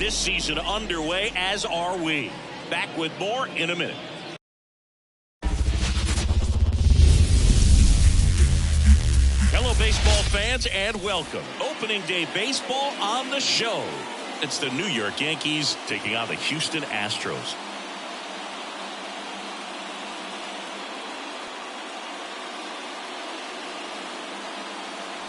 this season underway, as are we. Back with more in a minute. Hello, baseball fans, and welcome. Opening day baseball on the show. It's the New York Yankees taking on the Houston Astros.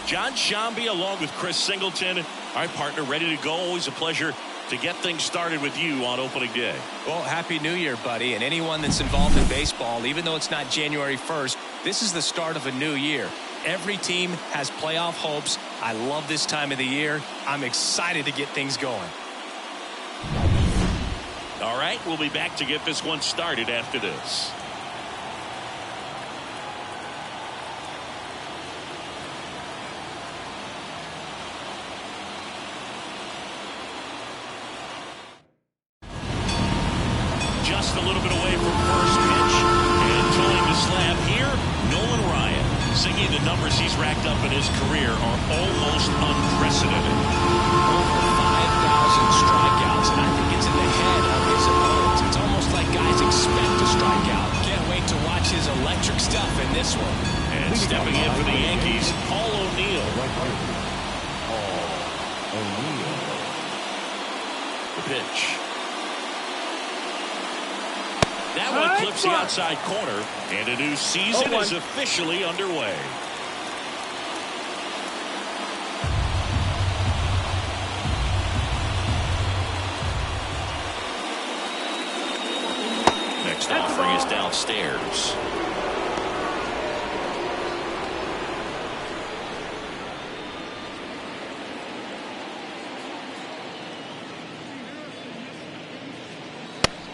John Shambi along with Chris Singleton, our partner, ready to go. Always a pleasure to get things started with you on opening day. Well, Happy New Year, buddy. And anyone that's involved in baseball, even though it's not January 1st, this is the start of a new year. Every team has playoff hopes. I love this time of the year. I'm excited to get things going. All right, we'll be back to get this one started after this. Just a little bit away from first pitch, and towing the slab here, Nolan Ryan. Singing the numbers he's racked up in his career are almost unprecedented. Over 5,000 strikeouts, and I think it's in the head of his opponents. It's almost like guys expect to strike out. Can't wait to watch his electric stuff in this one. And stepping in for the Yankees, Paul O'Neill. The pitch. That one clips the outside corner, and a new season is officially underway. Next offering is downstairs.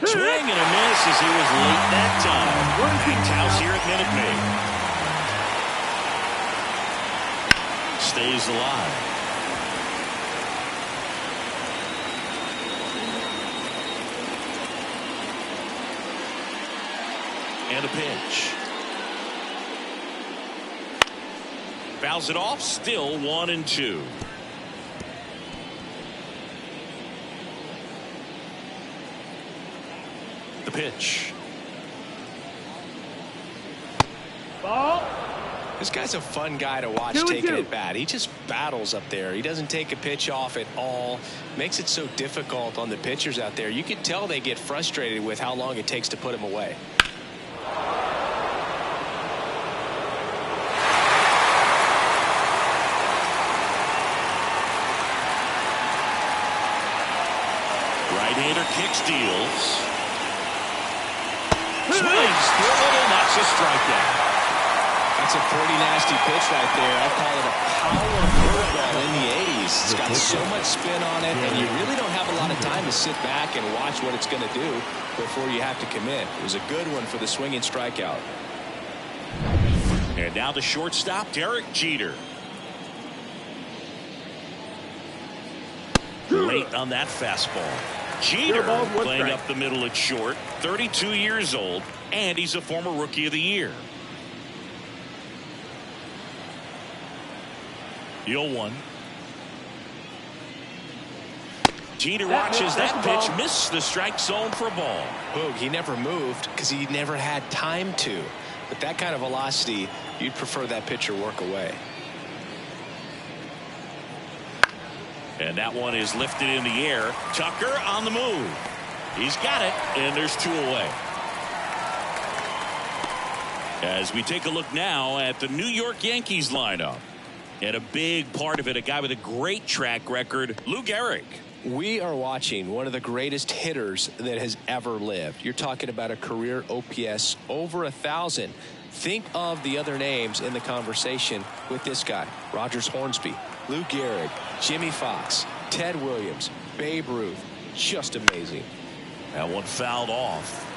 Swing and a miss as he was late that time. Packed house here at Minute Maid. Stays alive. And a pitch. Fouls it off. Still 1-2. The pitch. Ball. This guy's a fun guy to watch taking it bat. He just battles up there. He doesn't take a pitch off at all. Makes it so difficult on the pitchers out there. You can tell they get frustrated with how long it takes to put him away. Right-hander kicks, deals. Swings through it, and that's a strikeout. That's a pretty nasty pitch right there. I call it a power curveball in the 80s. It's got so much spin on it, and you really don't have a lot of time to sit back and watch what it's going to do before you have to commit. It was a good one for the swinging strikeout. And now the shortstop, Derek Jeter. Late on that fastball. Jeter playing up the middle at short, 32 years old, and he's a former Rookie of the Year. 0-1. Jeter watches that pitch miss the strike zone for a ball. Boog, he never moved because he never had time to. With that kind of velocity, you'd prefer that pitcher work away. And that one is lifted in the air. Tucker on the move. He's got it, and there's 2 away. As we take a look now at the New York Yankees lineup. And a big part of it, a guy with a great track record, Lou Gehrig. We are watching one of the greatest hitters that has ever lived. You're talking about a career OPS over 1,000. Think of the other names in the conversation with this guy. Rogers Hornsby, Lou Gehrig, Jimmy Fox, Ted Williams, Babe Ruth. Just amazing. That one fouled off.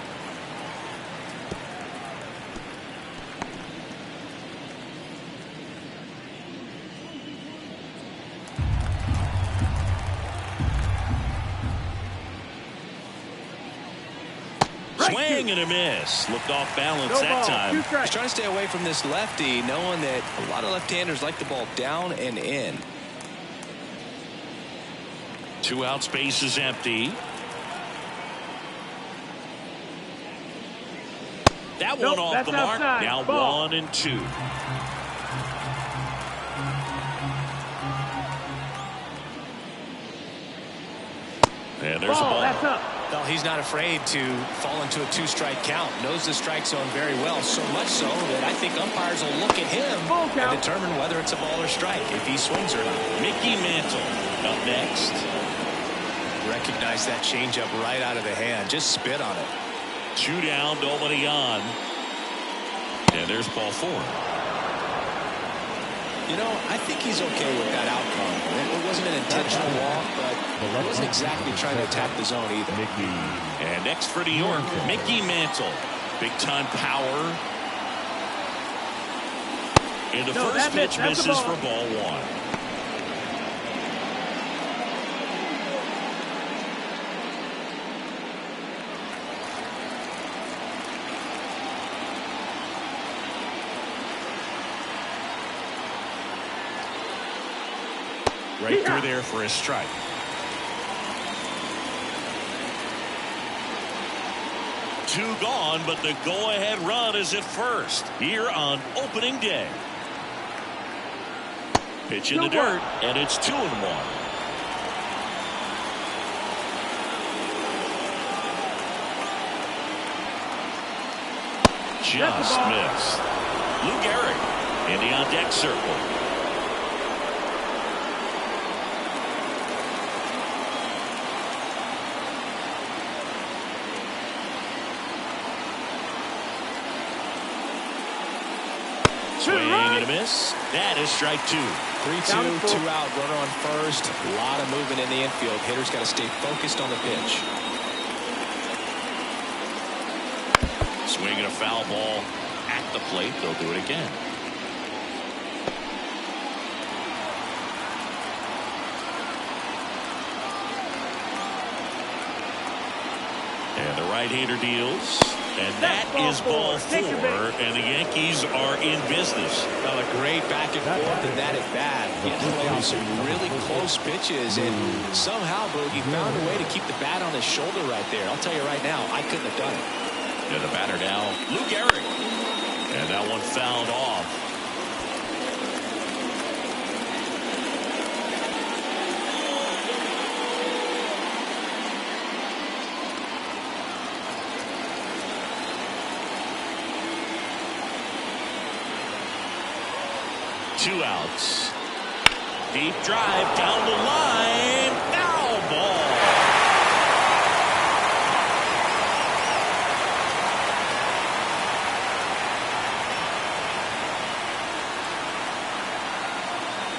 Swing and a miss. Looked off balance that time. He's trying to stay away from this lefty, knowing that a lot of left-handers like the ball down and in. Two out, space is empty. That one off the mark. Outside. Now Ball. 1-2. And there's a ball. That's up. Well, he's not afraid to fall into a two-strike count. Knows the strike zone very well, so much so that I think umpires will look at him and determine whether it's a ball or strike, if he swings or not. Mickey Mantle up next. Recognize that changeup right out of the hand. Just spit on it. 2 down, nobody on. And there's ball 4. You know, I think he's okay with that outcome. It wasn't an intentional walk, but he wasn't exactly trying to attack the zone either. And next for New York, Mickey Mantle. Big time power. And the first pitch misses for ball 1. Right through there for a strike. Two gone, but the go-ahead run is at first here on opening day. Pitch in the dirt, and it's 2-1. Just missed. Lou Gehrig in the on-deck circle. Swing and a miss. That is strike 2. 3-2, 2 out, runner on first. A lot of movement in the infield. Hitter's got to stay focused on the pitch. Swinging a foul ball at the plate. They'll do it again. And the right-hander deals. And that is ball 4, and the Yankees are in business. Well, a great back and forth, and that at bat. He had to play off some really close pitches, and somehow, Boogie found a way to keep the bat on his shoulder right there. I'll tell you right now, I couldn't have done it. And the batter now, Lou Gehrig. And that one fouled off. Two outs. Deep drive down the line. Foul ball.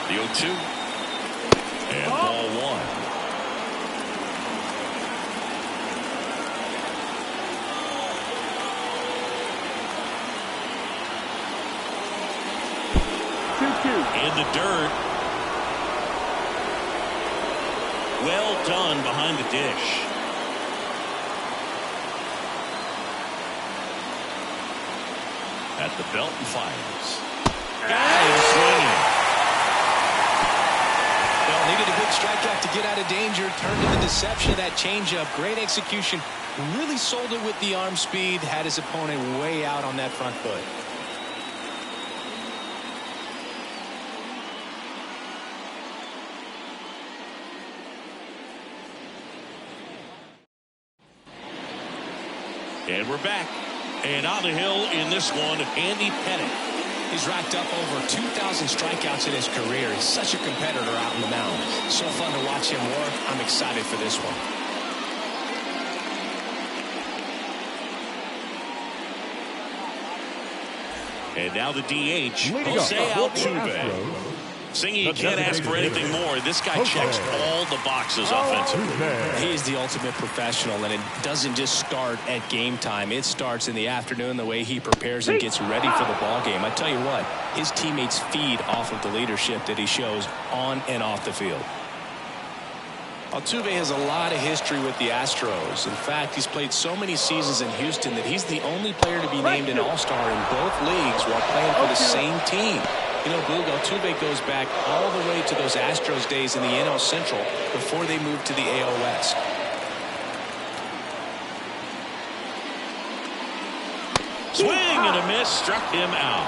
The 0-2. And ball 1. In the dirt. Well done behind the dish. At the belt and fires. Got him swinging. Well, needed a big strikeout to get out of danger. Turned into deception of that changeup. Great execution. Really sold it with the arm speed. Had his opponent way out on that front foot. And we're back. And on the hill in this one, Andy Pettitte. He's racked up over 2,000 strikeouts in his career. He's such a competitor out on the mound. So fun to watch him work. I'm excited for this one. And now the DH, Jose Altuve. Singy, you can't ask for anything more. This guy checks all the boxes offensively. He is the ultimate professional, and it doesn't just start at game time. It starts in the afternoon, the way he prepares and gets ready for the ball game. I tell you what, his teammates feed off of the leadership that he shows on and off the field. Altuve has a lot of history with the Astros. In fact, he's played so many seasons in Houston that he's the only player to be named an All-Star in both leagues while playing for the same team. You know, Boog, Altuve goes back all the way to those Astros days in the NL Central before they moved to the AL West. Swing and a miss, struck him out.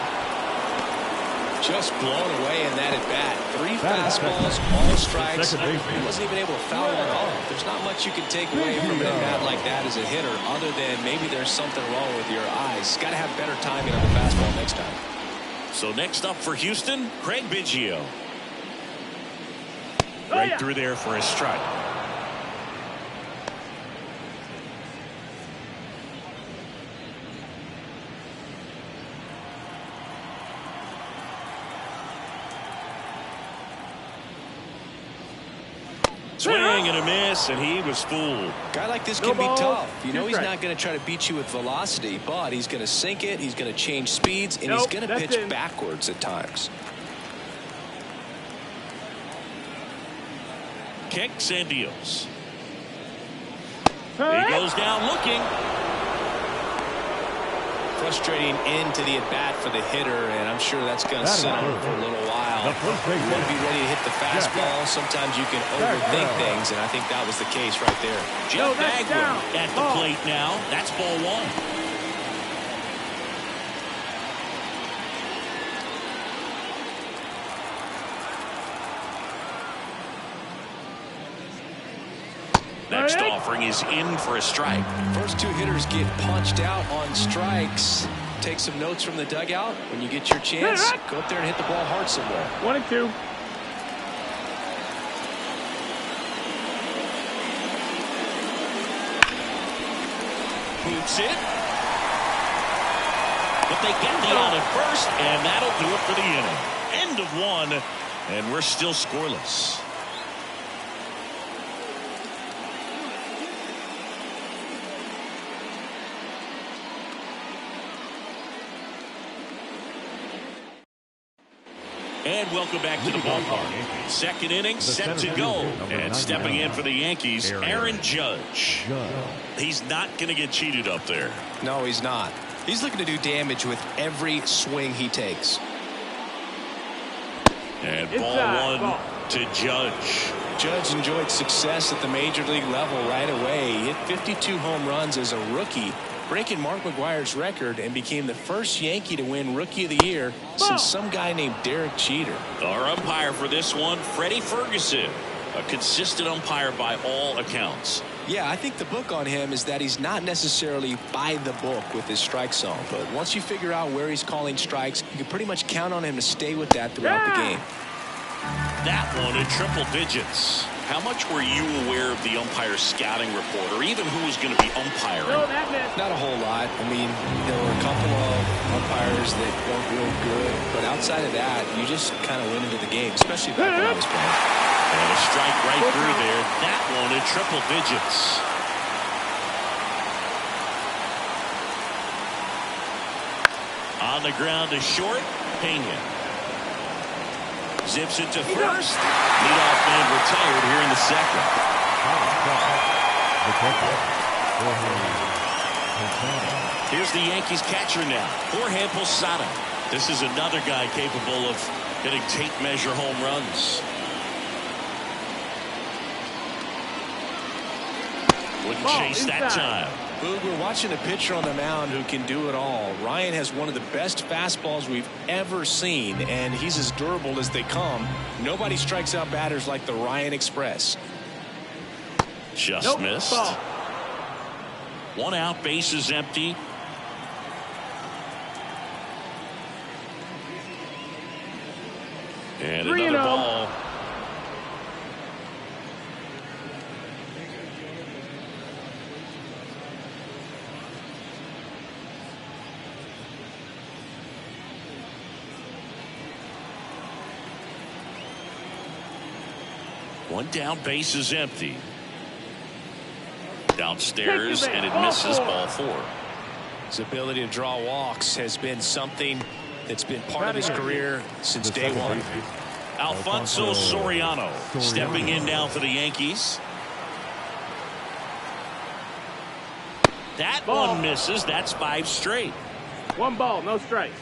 Just blown away in that at bat. 3 fastballs, all strikes. He wasn't even able to foul one off. There's not much you can take away from an at-bat like that as a hitter, other than maybe there's something wrong with your eyes. Got to have better timing on the fastball next time. So next up for Houston, Craig Biggio. Right through there for a strike. Swing and a miss, and he was fooled. Guy like this can be tough. You know he's not going to try to beat you with velocity, but he's going to sink it, he's going to change speeds, and he's going to pitch backwards at times. Kicks and deals. He goes down looking. Frustrating end to the at-bat for the hitter, and I'm sure that's going to sit on him for a little while. You want to be ready to hit the fastball. Sometimes you can overthink things, and I think that was the case right there. Joe Bagwell at the plate now. That's ball 1. Next offering is in for a strike. First 2 hitters get punched out on strikes. Take some notes from the dugout. When you get your chance, go up there and hit the ball hard somewhere. 1 and 2. Boots it. But they get the out at first, and that'll do it for the inning. End of 1, and we're still scoreless. And welcome back to the ballpark. Second inning set to go. And stepping in for the Yankees, Aaron Judge. He's not going to get cheated up there. No, he's not. He's looking to do damage with every swing he takes. And ball 1 to Judge. Judge enjoyed success at the major league level right away. He hit 52 home runs as a rookie, breaking Mark McGwire's record, and became the first Yankee to win Rookie of the Year since some guy named Derek Jeter. Our umpire for this one, Freddie Ferguson, a consistent umpire by all accounts. Yeah, I think the book on him is that he's not necessarily by the book with his strike zone, but once you figure out where he's calling strikes, you can pretty much count on him to stay with that throughout the game. That one in triple digits. How much were you aware of the umpire's scouting report, or even who was going to be umpiring? Not a whole lot. I mean, there were a couple of umpires that weren't real good, but outside of that, you just kind of went into the game, especially back when I was playing. And a strike right through there. That one in triple digits. On the ground to short, Pena. Zips it to first. Leadoff man retired here in the second. Here's the Yankees catcher now, Jorge Posada. This is another guy capable of hitting tape measure home runs. Wouldn't chase that time. Boog, we're watching a pitcher on the mound who can do it all. Ryan has one of the best fastballs we've ever seen, and he's as durable as they come. Nobody strikes out batters like the Ryan Express. Just missed. Ball. 1 out, bases empty. And another ball. One down, base is empty. Downstairs, and it misses, ball 4. His ability to draw walks has been something that's been part of his career since day 1. Alfonso Soriano stepping in now for the Yankees. That one misses. That's 5 straight. 1 ball, no strikes.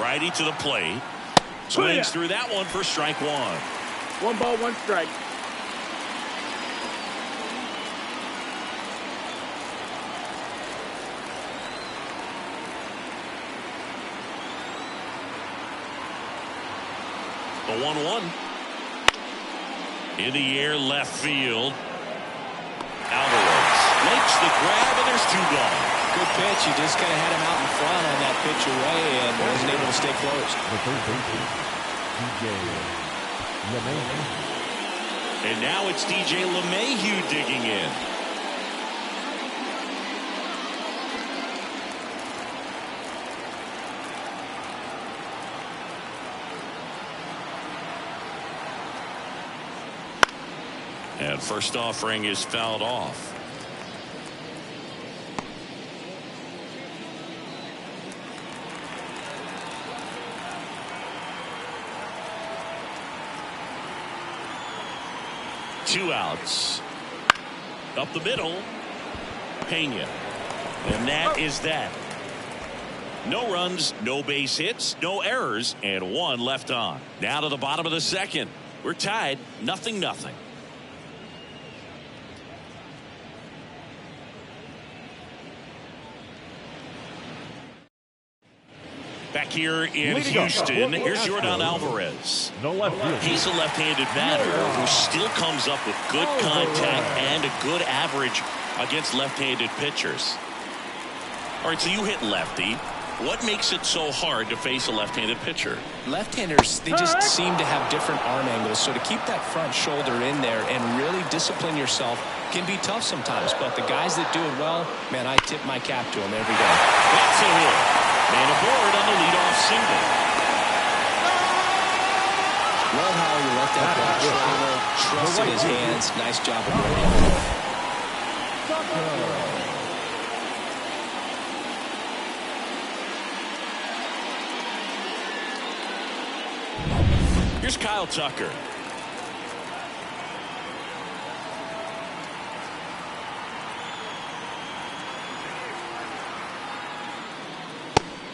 Righty to the plate. Swings through that one for strike one. 1 ball, 1 strike. The 1-1. In the air, left field. Alvarez makes the grab, and there's 2 gone. Good pitch. You just kind of had him out in front on that pitch away and wasn't able to stay close. And now it's DJ LeMahieu digging in. And first offering is fouled off. Two outs. Up the middle. Pena. And that is that. No runs, no base hits, no errors, and 1 left on. Now to the bottom of the second. We're tied, 0-0. Back here in Houston, here's Jordan Alvarez. No left field. He's a left-handed batter who still comes up with good contact and a good average against left-handed pitchers. All right, so you hit lefty. What makes it so hard to face a left-handed pitcher? Left-handers, they just seem to have different arm angles, so to keep that front shoulder in there and really discipline yourself can be tough sometimes. But the guys that do it well, man, I tip my cap to them every day. That's a hit. And aboard on the leadoff single. Love how he let that ball travel, trusted his hands. Nice job of reading. Here's Kyle Tucker.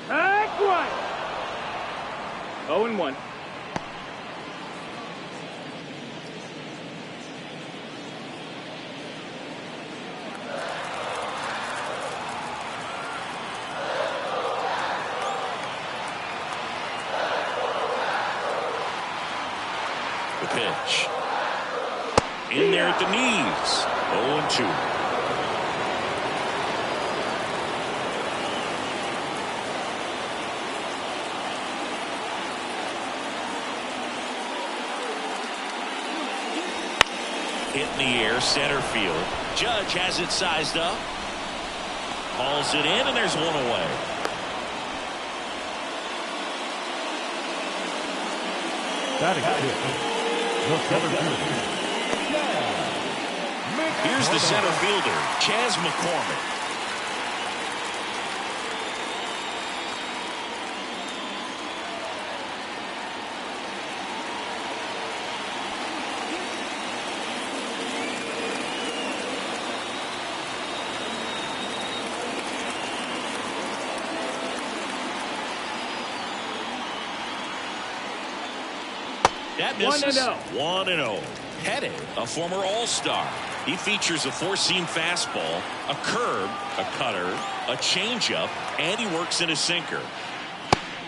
Back one. 0-1. The pitch. In there at the knees. 0-2. Hit in the air, center field. Judge has it sized up. Hauls it in, and there's 1 away. Here's the center fielder, Chas McCormick. That misses. 1-0. Pettit, a former All-Star. He features a 4-seam fastball, a curve, a cutter, a changeup, and he works in a sinker.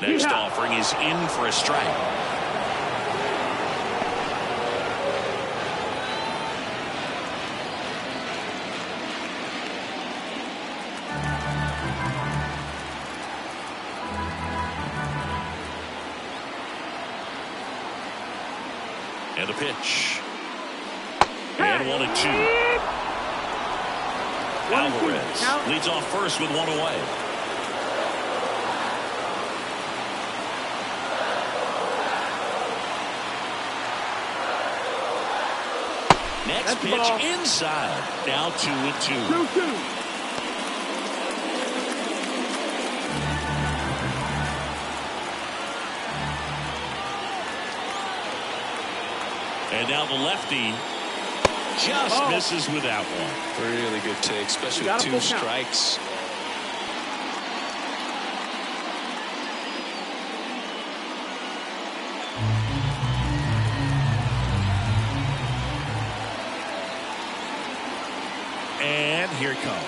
Next offering is in for a strike. And the pitch. And 1-2. Alvarez leads off first with 1 away. Next pitch inside. Now 2-2. 2-2. And now the lefty just misses with that one. Really good take, especially with 2 strikes. and here it comes.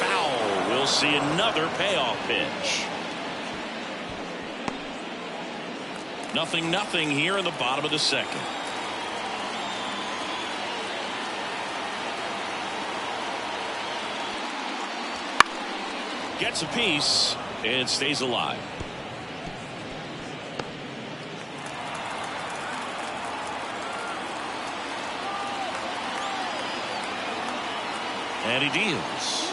Foul. We'll see another payoff pitch. 0-0 here in the bottom of the second. Gets a piece and stays alive. And he deals.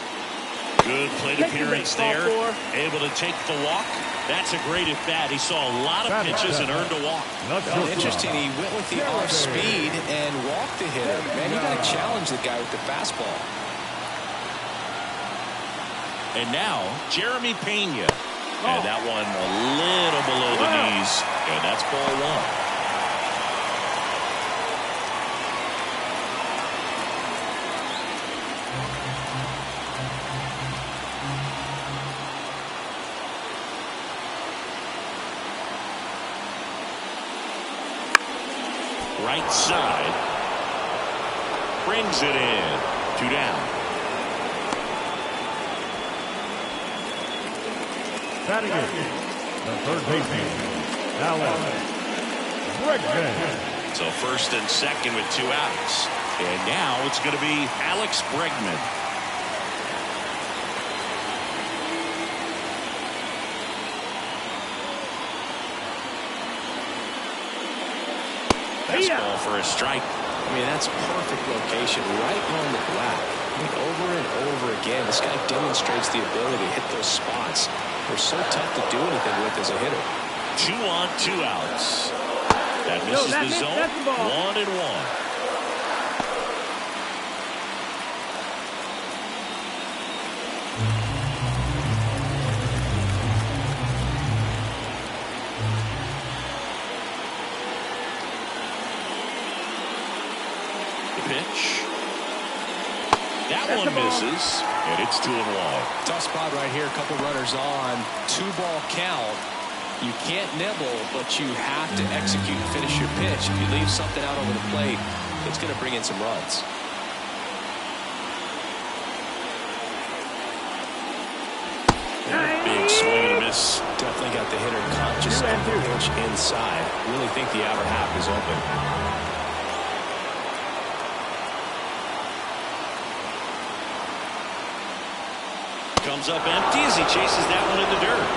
Good plate appearance there. Able to take the walk. That's a great at bat. He saw a lot of pitches and earned a walk. Well, interesting. He went with the off speed and walked the hitter. Man, you got to challenge the guy with the fastball. And now Jeremy Pena. And that one a little below the knees. And that's ball one. Right side. Brings it in. 2 down. Batting it, the third baseman, Alex Bregman. So first and second with 2 outs. And now it's going to be Alex Bregman. Fastball for a strike. I mean, that's perfect location, right on the black. I mean, over and over again, this guy demonstrates the ability to hit those spots. They're so tough to do anything with as a hitter. 2 on, 2 outs. That misses the zone. 1-1. Pitch. That one misses, and it's 2-1. Tough spot right here. A couple runners on. 2-ball count. You can't nibble, but you have to execute and finish your pitch. If you leave something out over the plate, it's going to bring in some runs. Big swing and a miss. Definitely got the hitter conscious of the pitch inside. Really think the outer half is open. Comes up empty as he chases that one in the dirt.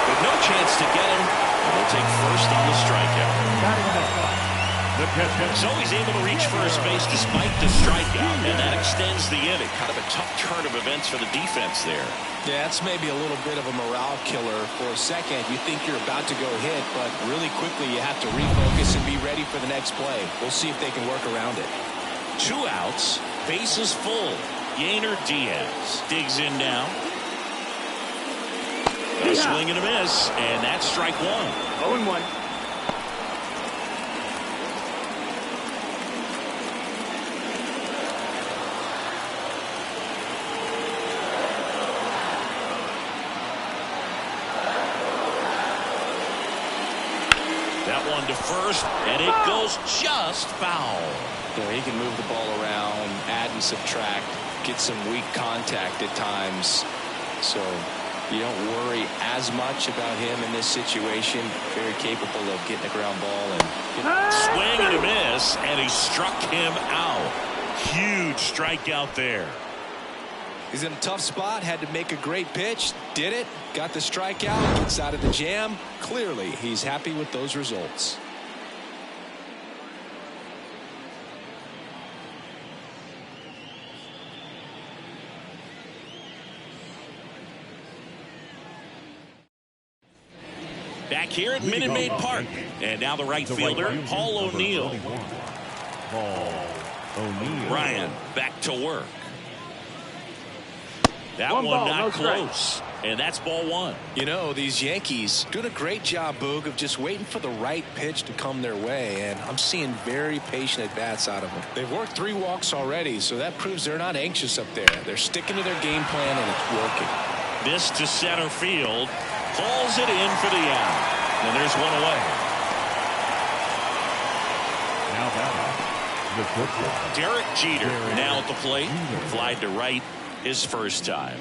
With no chance to get him, we'll take first on the strikeout. So he's able to reach first base despite the strikeout, and that extends the inning. Kind of a tough turn of events for the defense there. Yeah, that's maybe a little bit of a morale killer. For a second, you think you're about to go hit, but really quickly you have to refocus and be ready for the next play. We'll see if they can work around it. 2 outs, bases full. Yainer Diaz digs in now. A swing and a miss, and that's strike 1. 0-1. That one to first, and it goes just foul. You know, he can move the ball around, add and subtract, get some weak contact at times. So you don't worry as much about him in this situation. Very capable of getting a ground ball. And swing and a miss, and he struck him out. Huge strikeout there. He's in a tough spot, had to make a great pitch, did it, got the strikeout, gets out of the jam. Clearly, he's happy with those results. Back here at Minute Maid Park. And now the right fielder, Paul O'Neill. Ryan back to work. That one not close. And that's ball 1. You know, these Yankees doing a great job, Boog, of just waiting for the right pitch to come their way. And I'm seeing very patient at-bats out of them. They've worked 3 walks already, so that proves they're not anxious up there. They're sticking to their game plan, and it's working. This to center field. Pulls it in for the out. And there's one away. Now batting, Derek Jeter now at the plate. Flied to right his first time.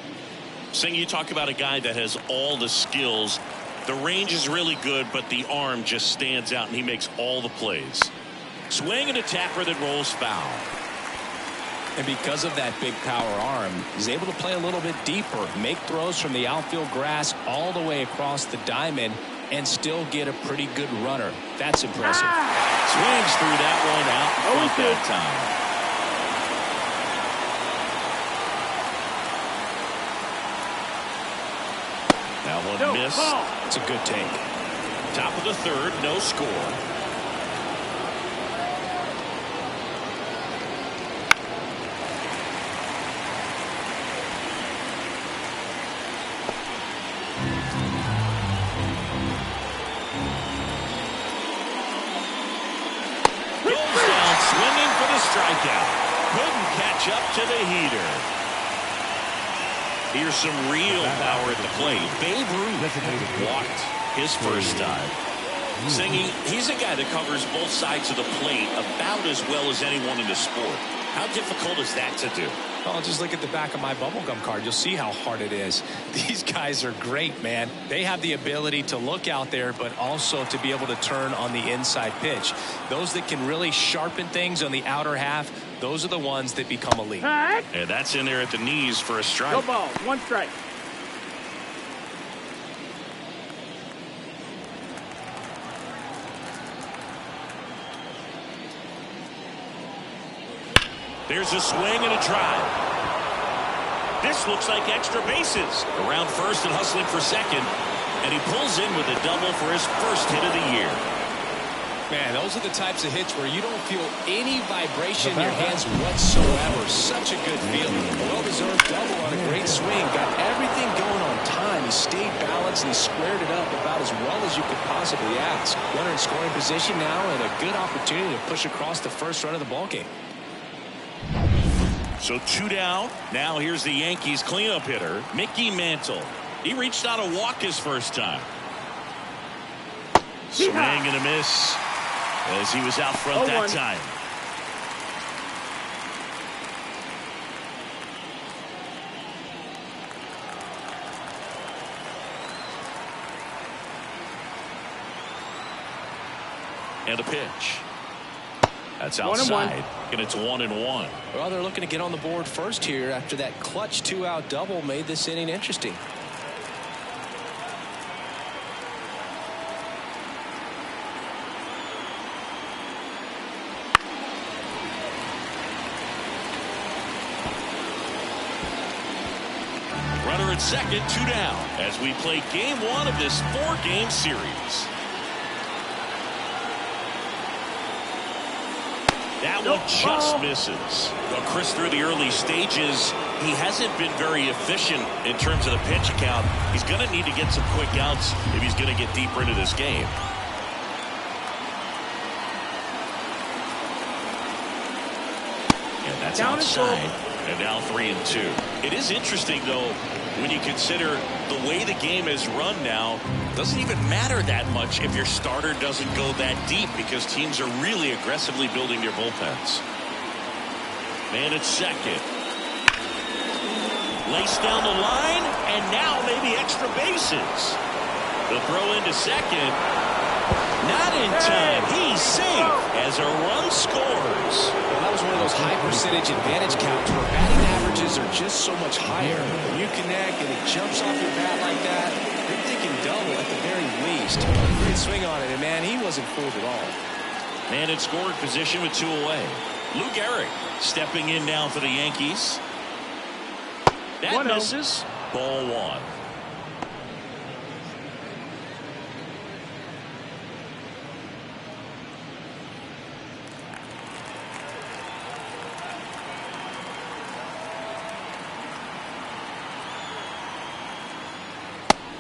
Sing, you talk about a guy that has all the skills. The range is really good, but the arm just stands out, and he makes all the plays. Swing and a tapper that rolls foul. And because of that big power arm, he's able to play a little bit deeper, make throws from the outfield grass all the way across the diamond, and still get a pretty good runner. That's impressive. Swings through that one out in front that time. That one missed. It's a good take. Top of the third, no score. Strikeout. Couldn't catch up to the heater. Here's some real power at the plate. Babe Ruth walked his first time. Singing, he's a guy that covers both sides of the plate about as well as anyone in the sport. How difficult is that to do? Oh, just look at the back of my bubblegum card. You'll see how hard it is. These guys are great, man. They have the ability to look out there, but also to be able to turn on the inside pitch. Those that can really sharpen things on the outer half, those are the ones that become elite. And that's in there at the knees for a strike. No ball, one strike. There's a swing and a drive. This looks like extra bases. Around first and hustling for second. And he pulls in with a double for his first hit of the year. Man, those are the types of hits where you don't feel any vibration in your hands whatsoever. Such a good feeling. Well-deserved double on a great swing. Got everything going on time. He stayed balanced and he squared it up about as well as you could possibly ask. Runner in scoring position now and a good opportunity to push across the first run of the ballgame. So 2 down. Now here's the Yankees cleanup hitter, Mickey Mantle. He reached out a walk his first time. Swing and a miss as he was out front that time. And a pitch. That's outside, and it's 1-1. Well, they're looking to get on the board first here after that clutch 2-out double made this inning interesting. Runner at second, 2 down, as we play game 1 of this 4-game series. That one just misses. Well, Chris, through the early stages, he hasn't been very efficient in terms of the pitch count. He's going to need to get some quick outs if he's going to get deeper into this game. And that's outside. And now 3-2. It is interesting, though, when you consider the way the game is run now. Doesn't even matter that much if your starter doesn't go that deep because teams are really aggressively building their bullpens. Man at second. Laced down the line, and now maybe extra bases. The throw into second. Not in time. He's safe as a run scores. Well, that was one of those high percentage advantage counts where batting averages are just so much higher. When you connect and it jumps off your bat like that, you're thinking double at the very least. Great swing on it, and man, he wasn't fooled at all. Man in scoring position with 2 away. Lou Gehrig stepping in now for the Yankees. That misses. Ball 1.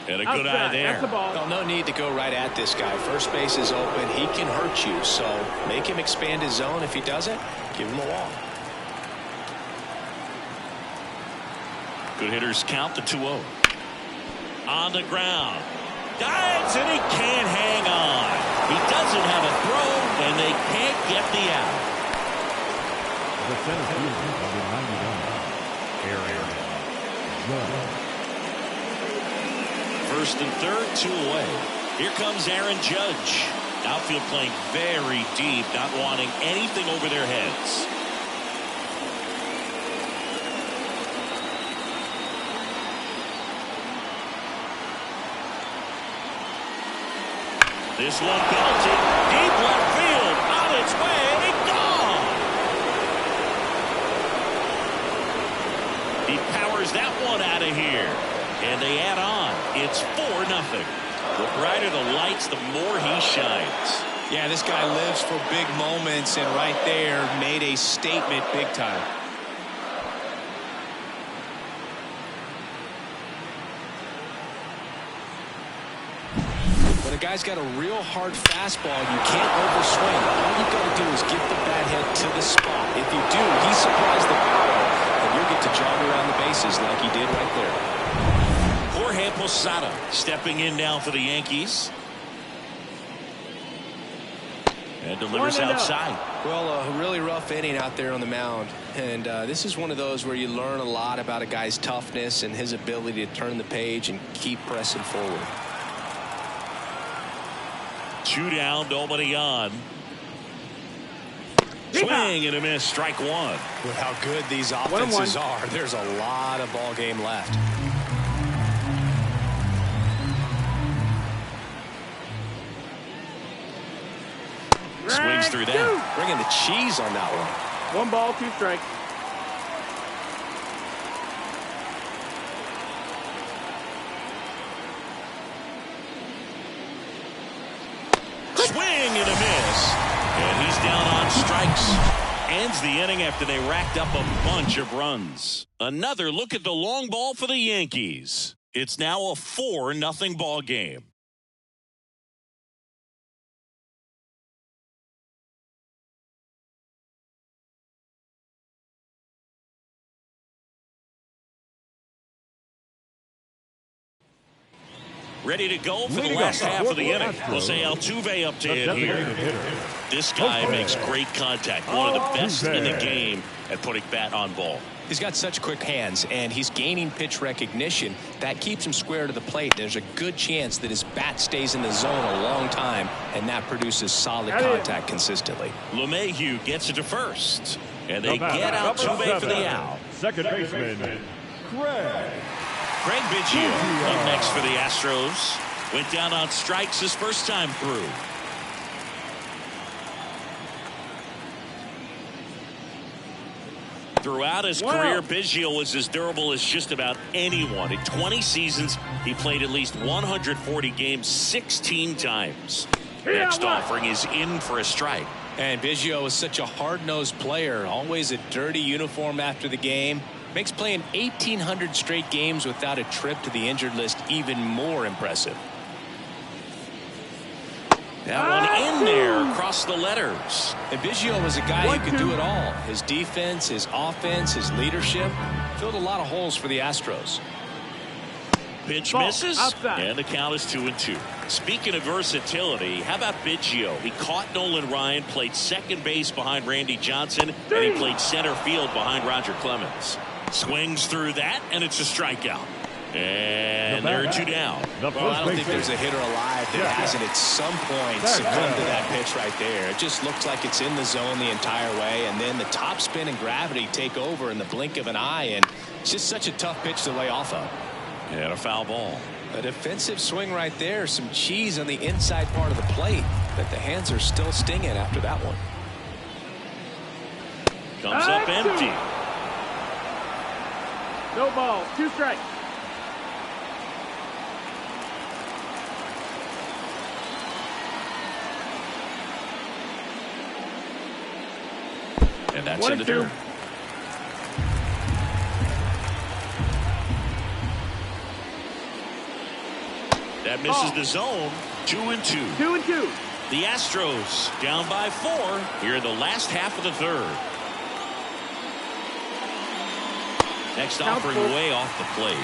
And a good eye there. Well, no need to go right at this guy. First base is open. He can hurt you. So make him expand his zone. If he doesn't, give him a walk. Good hitters count the 2-0. On the ground. Dives and he can't hang on. He doesn't have a throw and they can't get the out. The center fielder, number 91, Aaron Judge. First and third, 2 away. Here comes Aaron Judge. Outfield playing very deep, not wanting anything over their heads. This one belted deep left field, on its way, gone. He powers that one out of here, and they add on. It's 4-0. The brighter the lights, the more he shines. Yeah, this guy lives for big moments, and right there made a statement big time. When a guy's got a real hard fastball, you can't overswing. All you got to do is get the bat head to the spot. If you do, he supplies the power, and you'll get to jog around the bases like he did right there. Jorge Posada stepping in now for the Yankees. And delivers outside. Well, a really rough inning out there on the mound. And this is one of those where you learn a lot about a guy's toughness and his ability to turn the page and keep pressing forward. 2 down, nobody on. Swing and a miss, strike 1. With how good these offenses are, there's a lot of ball game left. Swings through that. Bringing the cheese on that one. 1 ball, 2 strikes. Swing and a miss. And he's down on strikes. Ends the inning after they racked up a bunch of runs. Another look at the long ball for the Yankees. It's now a 4-0 ball game. Ready to go for the last half of the inning. Jose Altuve up to hit here. This guy makes great contact. One of the best in the game at putting bat on ball. He's got such quick hands, and he's gaining pitch recognition. That keeps him square to the plate. There's a good chance that his bat stays in the zone a long time, and that produces solid contact consistently. LeMahieu gets it to first, and they get Altuve for the out. Second baseman, Craig Biggio up next for the Astros. Went down on strikes his first time through. Throughout his career, Biggio was as durable as just about anyone. In 20 seasons, he played at least 140 games 16 times. Next offering is in for a strike. And Biggio is such a hard-nosed player. Always a dirty uniform after the game. Makes playing 1,800 straight games without a trip to the injured list even more impressive. That one in there across the letters. And Biggio was a guy who could do it all. His defense, his offense, his leadership filled a lot of holes for the Astros. Pitch misses, and the count is 2-2. Speaking of versatility, how about Biggio? He caught Nolan Ryan, played second base behind Randy Johnson, and he played center field behind Roger Clemens. Swings through that, and it's a strikeout. And there are 2 down. Well, I don't think there's a hitter alive that hasn't at some point succumbed to that pitch right there. It just looks like it's in the zone the entire way, and then the topspin and gravity take over in the blink of an eye, and it's just such a tough pitch to lay off of. And a foul ball. A defensive swing right there. Some cheese on the inside part of the plate, but the hands are still stinging after that one. Comes up empty. No ball, 2 strikes. And that's in the dirt. That misses the zone. 2-2. 2-2. The Astros down by 4 here in the last half of the third. Next offering way off the plate.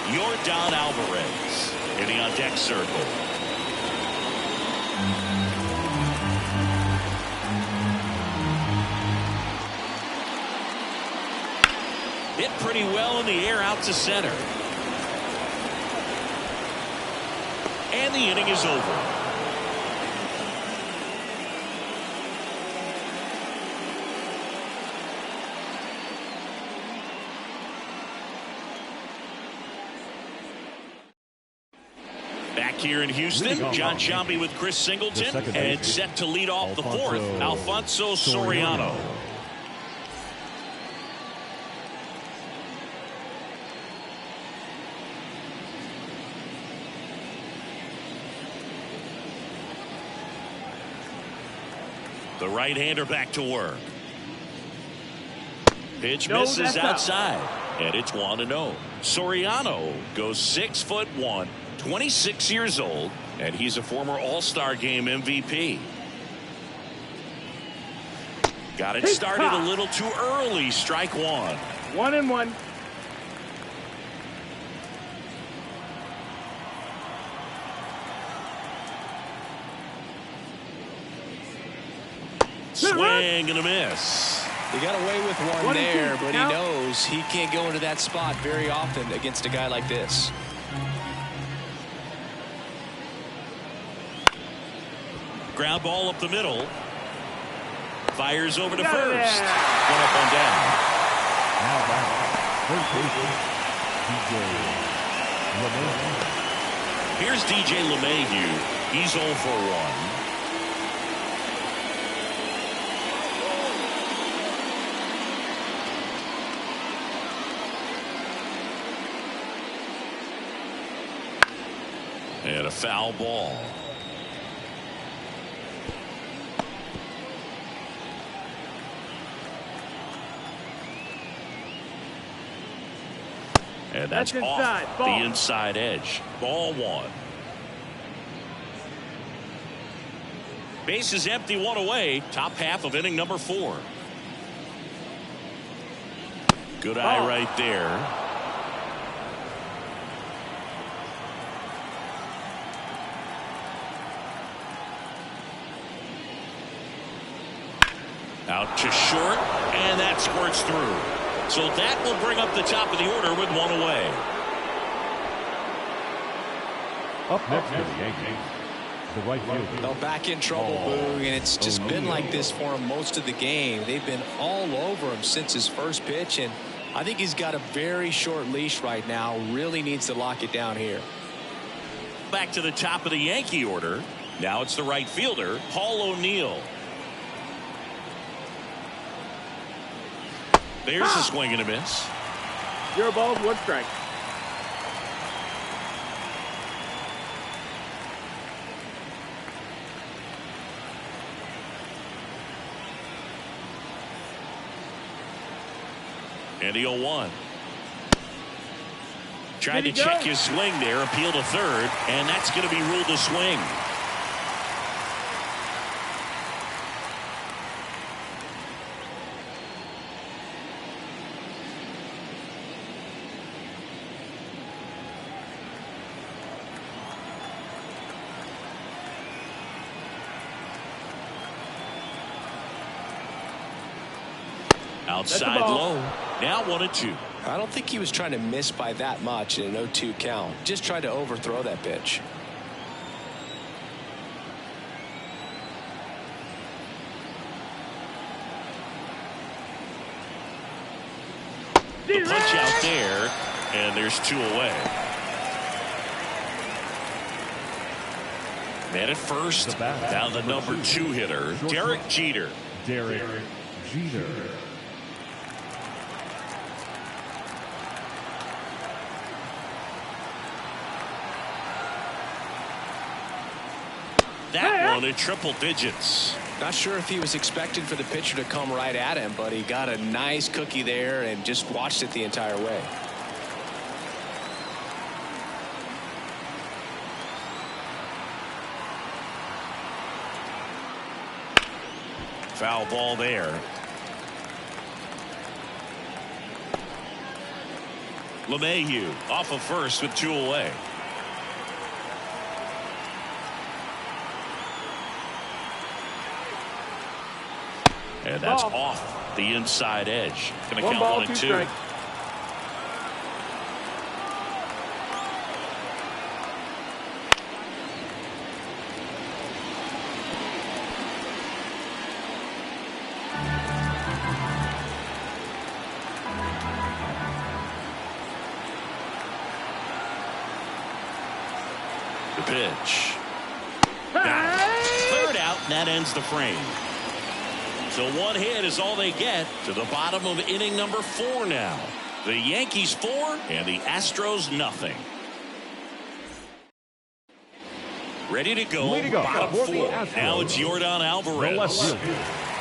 Yordan Alvarez in the on deck circle. Hit pretty well in the air out to center. And the inning is over. Back here in Houston, John Sciambi with Chris Singleton, and set to lead off the fourth, Alfonso Soriano. The right-hander back to work. Pitch misses outside, and it's 1-0. Soriano goes 6'1", 26 years old, and he's a former All-Star Game MVP. Got it started a little too early. Strike one. 1-1. Swing and a miss. He got away with one there, but he knows he can't go into that spot very often against a guy like this. Ground ball up the middle. Fires over to first. One up and down. Now back. First baseman, DJ LeMahieu. Here's DJ LeMahieu. He's 0 for 1. And a foul ball. And that's off the inside edge. Ball one. Base is empty, one away. Top half of inning number 4. Good eye right there. Out to short, and that squirts through. So that will bring up the top of the order with 1 away. Up next for the Yankees, the right fielder. Well, back in trouble, Boog, and it's just been like this for him most of the game. They've been all over him since his first pitch, and I think he's got a very short leash right now. Really needs to lock it down here. Back to the top of the Yankee order. Now it's the right fielder, Paul O'Neill. There's a swing and a miss. 0 balls, 1 strike. And the 0-1. Tried to check his swing there, appeal to third, and that's going to be ruled a swing. Outside low. Now 1-2. I don't think he was trying to miss by that much in an 0-2 count. Just tried to overthrow that pitch. The punch out there, and there's 2 away. Man at first, down the number 2 hitter, Derek Jeter. Derek Jeter. That one in triple digits. Not sure if he was expecting for the pitcher to come right at him, but he got a nice cookie there and just watched it the entire way. Foul ball there. LeMahieu off of first with 2 away. And that's off the inside edge. Going to count 1 and 2. pitch. Got it. Third out, and that ends the frame. So one hit is all they get to the bottom of inning number 4 now. The Yankees 4 and the Astros nothing. Ready to go. Bottom 4. Now it's Yordan Alvarez.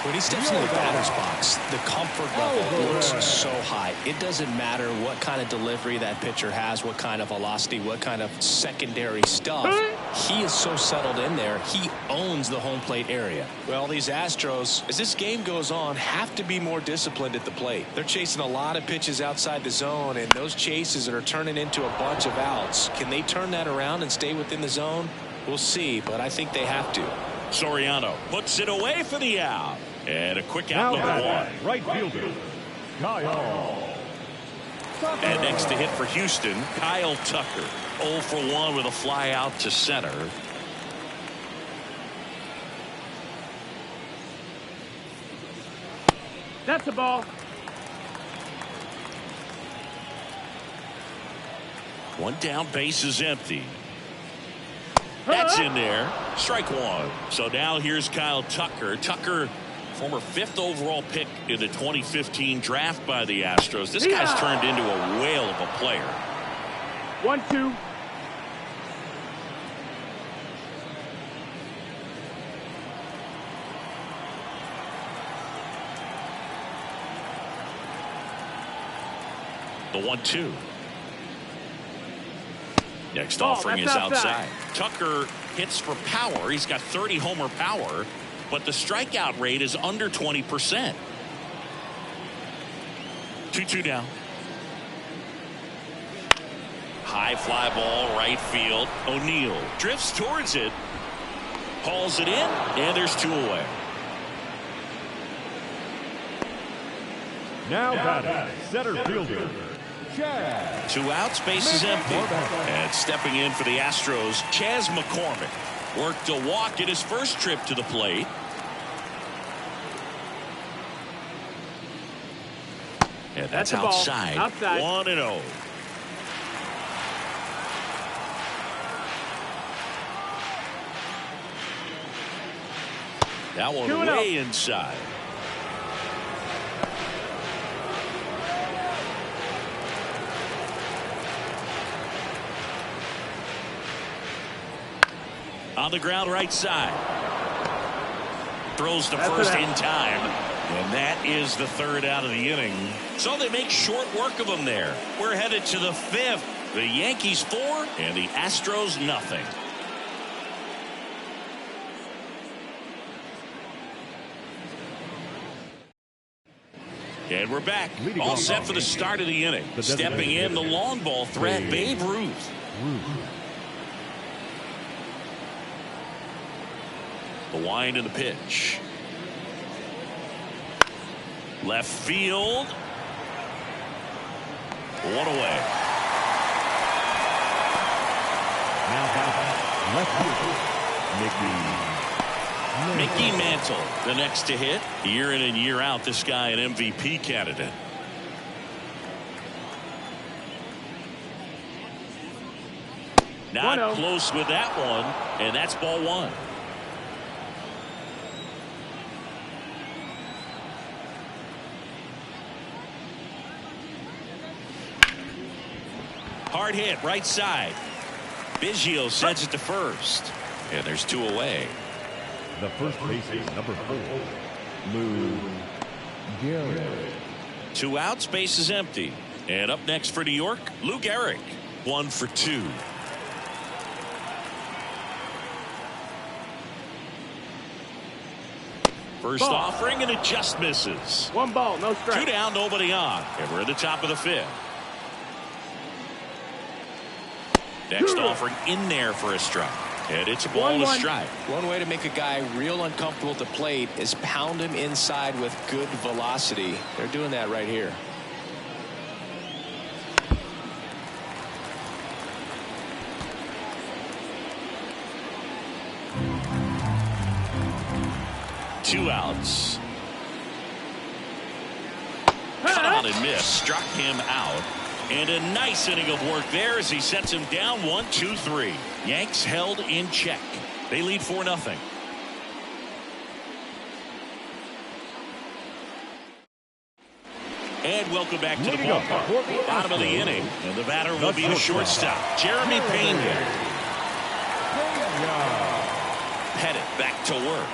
When he steps into the batter's box, the comfort level looks so high. It doesn't matter what kind of delivery that pitcher has, what kind of velocity, what kind of secondary stuff. He is so settled in there. He owns the home plate area. Well, these Astros, as this game goes on, have to be more disciplined at the plate. They're chasing a lot of pitches outside the zone, and those chases are turning into a bunch of outs. Can they turn that around and stay within the zone? We'll see, but I think they have to. Soriano puts it away for the out. And a quick out number 1. Right fielder, Kyle. And next to hit for Houston, Kyle Tucker. 0 for 1 with a fly out to center. That's a ball. One down, base is empty. That's in there. Strike 1. So now here's Kyle Tucker. Tucker, former 5th overall pick in the 2015 draft by the Astros. This guy's turned into a whale of a player. 1-2. The 1-2. Next offering is outside. Tucker hits for power. He's got 30 homer power, but the strikeout rate is under 20%. 2-2 down. High fly ball, right field. O'Neill drifts towards it, hauls it in, and there's 2 away. Now batting, center fielder, 2 outs, base is empty. And stepping in for the Astros, Chas McCormick worked a walk in his first trip to the plate. And that's outside. 1-0. That one way inside. On the ground right side. Throws to first in time. And that is the 3rd out of the inning. So they make short work of them there. We're headed to the 5th. The Yankees 4 and the Astros nothing. And we're back. All set for the start of the inning. Stepping in, the long ball threat, Babe Ruth. The wind and the pitch. Left field. 1 away. now left fielder, Mickey Mantle, the next to hit. Year in and year out, this guy an MVP candidate. Not close with that one, and that's ball 1. Hard hit, right side. Biggio sends it to first. And there's 2 away. The first baseman, number 4, Lou Gehrig. 2 outs, base is empty. And up next for New York, Lou Gehrig. 1 for 2. First offering, and it just misses. 1 ball, no strike. 2 down, nobody on. And we're at the top of the 5th. Next offering in there for a strike. And it's a ball and a strike. One way to make a guy real uncomfortable at the plate is pound him inside with good velocity. They're doing that right here. Two outs. Cut on and miss. Struck him out. And a nice inning of work there as he sets him down 1, 2, 3. Yanks held in check. They lead 4-0. And welcome back to the ballpark. Bottom of the inning, and the batter will be the shortstop, Jeremy Pena. Pettit back to work.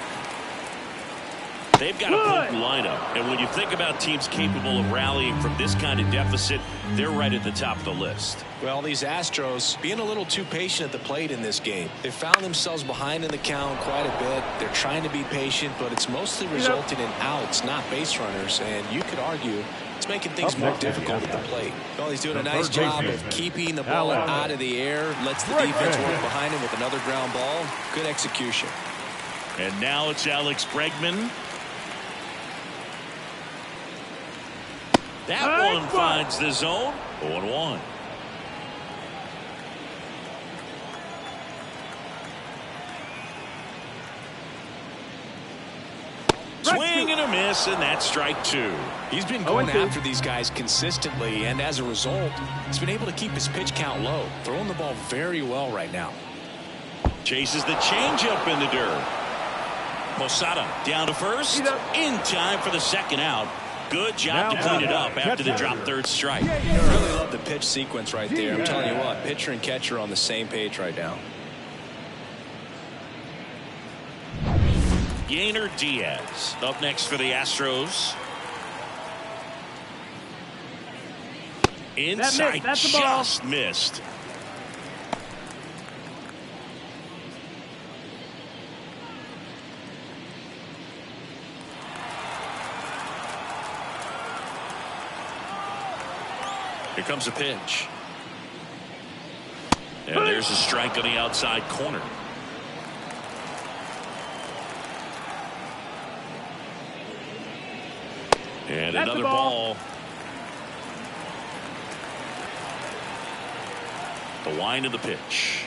They've got a potent lineup, and when you think about teams capable of rallying from this kind of deficit, they're right at the top of the list. Well, these Astros being a little too patient at the plate in this game. They found themselves behind in the count quite a bit. They're trying to be patient, but it's mostly resulting in outs, not base runners, and you could argue it's making things more difficult at the plate. Well, he's doing a nice job of keeping the ball out of the air, lets the defense work behind him with another ground ball. Good execution. And now it's Alex Bregman. That one finds the zone. 0-1. Swing and a miss, and that's strike 2. He's been going after these guys consistently, and as a result, he's been able to keep his pitch count low, throwing the ball very well right now. Chases the changeup in the dirt. Posada down to first, in time for the second out. Good job to clean it up after the drop third strike. Really love the pitch sequence right there. I'm telling you what, pitcher and catcher on the same page right now. Yainer Diaz up next for the Astros. Inside, just missed. Here comes a pitch. And there's a strike on the outside corner. And another ball. The wind of the pitch.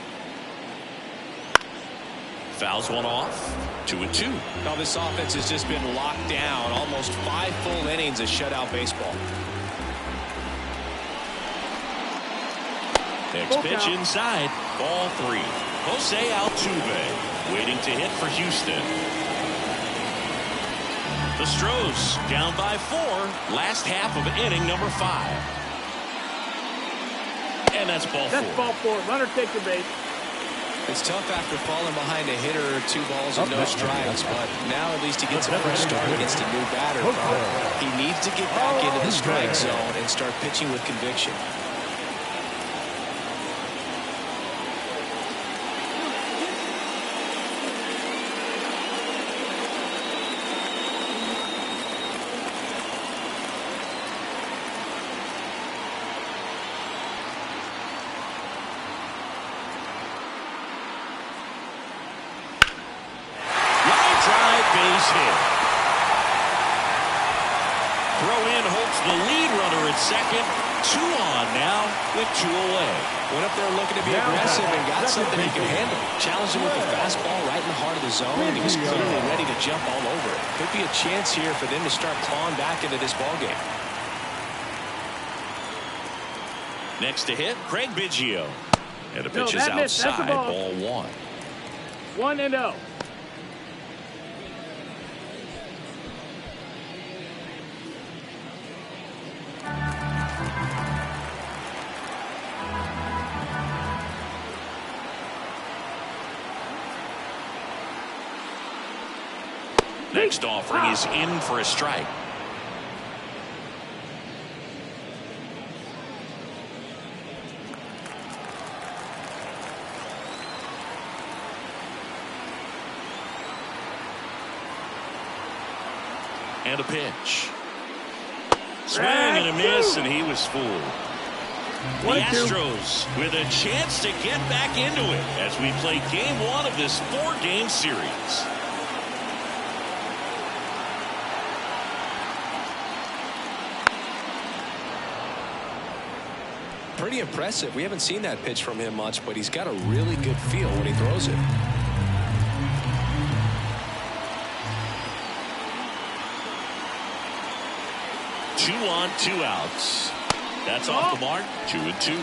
Fouls one off. 2-2. Now this offense has just been locked down. Almost 5 full innings of shutout baseball. Next pitch inside. Ball 3. Jose Altuve waiting to hit for Houston. The Astros down by 4. Last half of inning number 5. And that's ball 4. That's ball 4. Runner takes the base. It's tough after falling behind a hitter, 2 balls and no strikes, but now at least he gets a fresh start against a new batter. He needs to get back into the strike zone and start pitching with conviction. The lead runner at second. 2 on now with 2 away. Went up there looking to be aggressive and got something he could handle. Challenged him with a fastball right in the heart of the zone, and he was clearly ready to jump all over it. Could be a chance here for them to start clawing back into this ballgame. Next to hit, Craig Biggio. And the pitch is outside. Ball 1. 1-0. Next offering is in for a strike. And a pitch. Swing and a miss, and he was fooled. The Astros with a chance to get back into it as we play game 1 of this 4-game series. Pretty impressive. We haven't seen that pitch from him much, but he's got a really good feel when he throws it. Two on, 2 outs. That's off the mark. 2-2.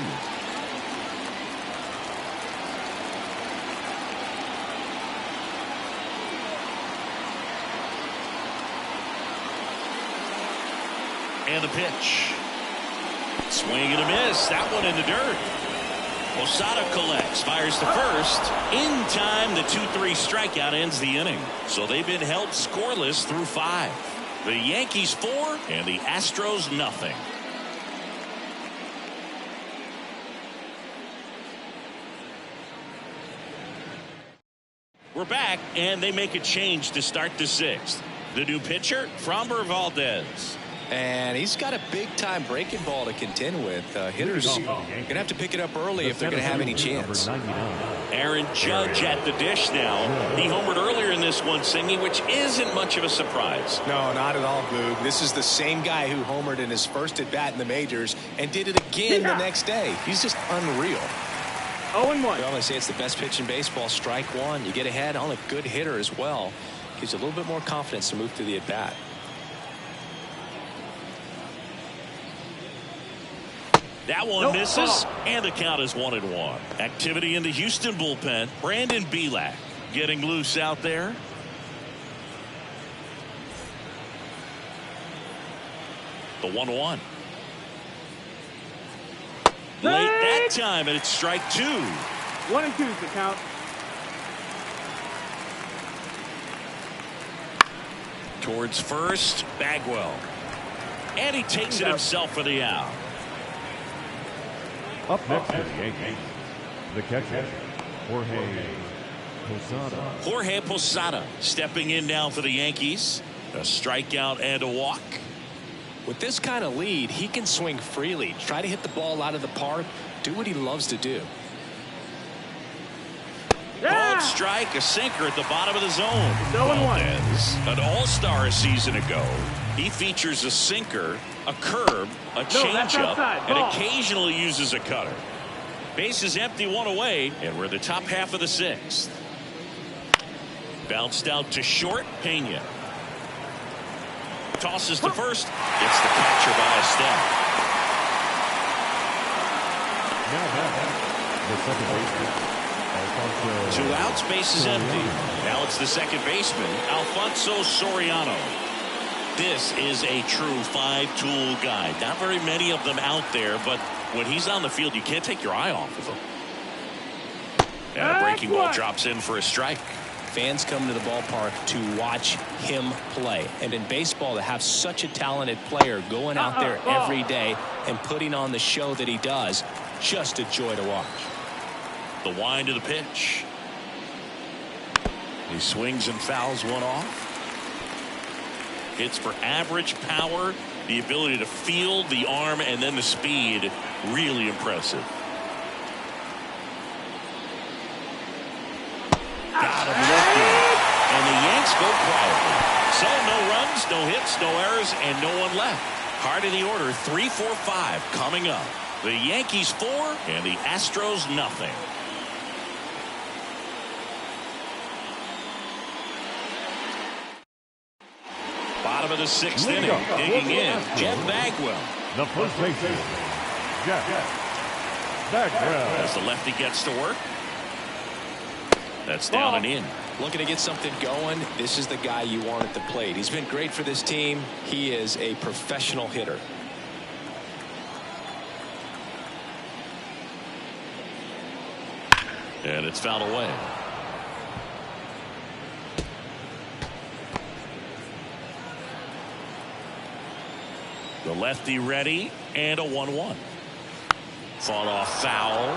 And the pitch. Swing and a miss. That one in the dirt. Posada collects, fires to first. In time, the 2-3 strikeout ends the inning. So they've been held scoreless through 5. The Yankees 4 and the Astros nothing. We're back, and they make a change to start the 6th. The new pitcher, Framber Valdez. And he's got a big-time breaking ball to contend with. Hitters going to have to pick it up early if they're going to have any chance. Aaron Judge at the dish now. He homered earlier in this one, Singy, which isn't much of a surprise. No, not at all, Boog. This is the same guy who homered in his first at-bat in the majors and did it again the next day. He's just unreal. 0-1. Well, they say it's the best pitch in baseball. Strike one. You get ahead on a good hitter as well. Gives you a little bit more confidence to move to the at-bat. That one misses, and the count is 1-1. Activity in the Houston bullpen. Brandon Belak getting loose out there. The 1-1. Late that time, and it's strike 2. 1 and 2 is the count. Towards first, Bagwell. And he takes it himself for the out. Up next to the Yankees, the catcher, Jorge Posada. Jorge Posada stepping in now for the Yankees. A strikeout and a walk. With this kind of lead, he can swing freely, try to hit the ball out of the park, do what he loves to do. Broad strike, a sinker at the bottom of the zone. 0-1. An all-star a season ago. He features a sinker, a curve, a changeup, and occasionally uses a cutter. Base is empty, 1 away, and we're the top half of the 6th. Bounced out to short, Pena. Tosses to first. Gets the catcher by a step. Now the second baseman. 2 outs, base is empty. Now it's the second baseman, Alfonso Soriano. This is a true 5-tool guy. Not very many of them out there, but when he's on the field, you can't take your eye off of him. And a breaking ball drops in for a strike. Fans come to the ballpark to watch him play. And in baseball, to have such a talented player going out there every day and putting on the show that he does, just a joy to watch. The wind of the pitch. He swings and fouls one off. Hits for average power, the ability to field, the arm, and then the speed. Really impressive. Got him looking. And the Yanks go quietly. So no runs, no hits, no errors, and no one left. Heart of the order, 3-4-5 coming up. The Yankees 4 and the Astros nothing. Bottom of the 6th inning, digging in, Jeff Bagwell. The first baseman, Jeff Bagwell. As the lefty gets to work. That's down and in. Looking to get something going. This is the guy you want at the plate. He's been great for this team. He is a professional hitter. And it's fouled away. The lefty ready, and a 1-1. Fought off foul.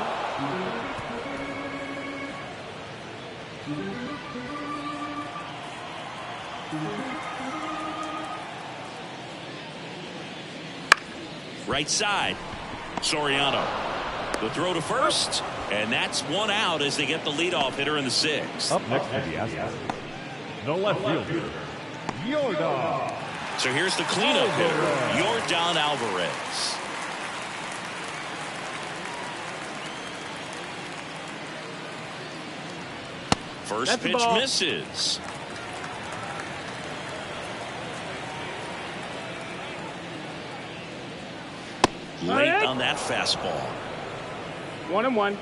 Right side, Soriano. The throw to first, and that's 1 out as they get the leadoff hitter in the 6th. Up next to the Astros, the left fielder, Yordan. So here's the cleanup hitter, Yordan Alvarez. First pitch misses. Late on that fastball. 1-1.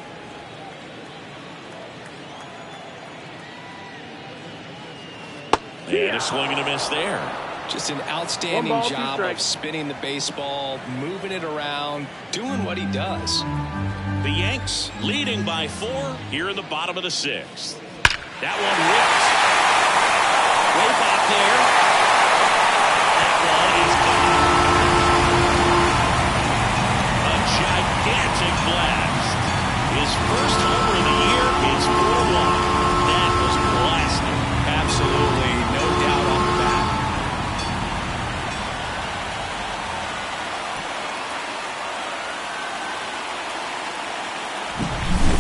And a swing and a miss there. Just an outstanding One ball, job 2 of strikes. spinning the baseball, moving it around, doing what he does. The Yanks leading by 4 here in the bottom of the 6th. That one ripped. Way back there. That one is gone. A gigantic blast. His first homer of the year is 4-1. That was blasting. Absolutely, no doubt on the bat.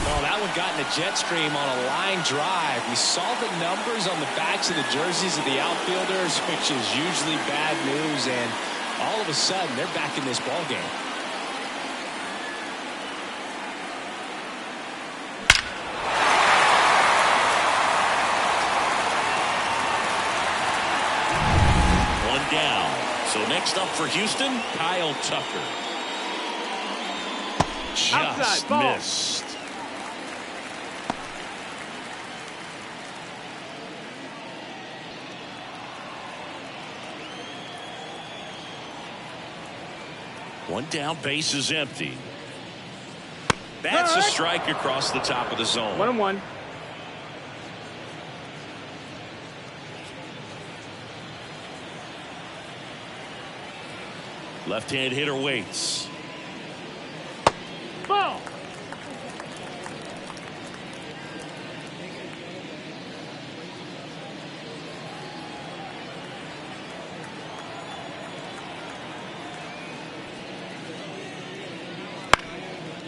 Well, that one got in the jet stream on a line drive. We saw the numbers on the backs of the jerseys of the outfielders, which is usually bad news, and all of a sudden they're back in this ball game. One down. So next up for Houston, Kyle Tucker. Just Outside, ball. missed. One down, base is empty. That's a strike across the top of the zone. 1-1. Left-hand hitter waits. Ball.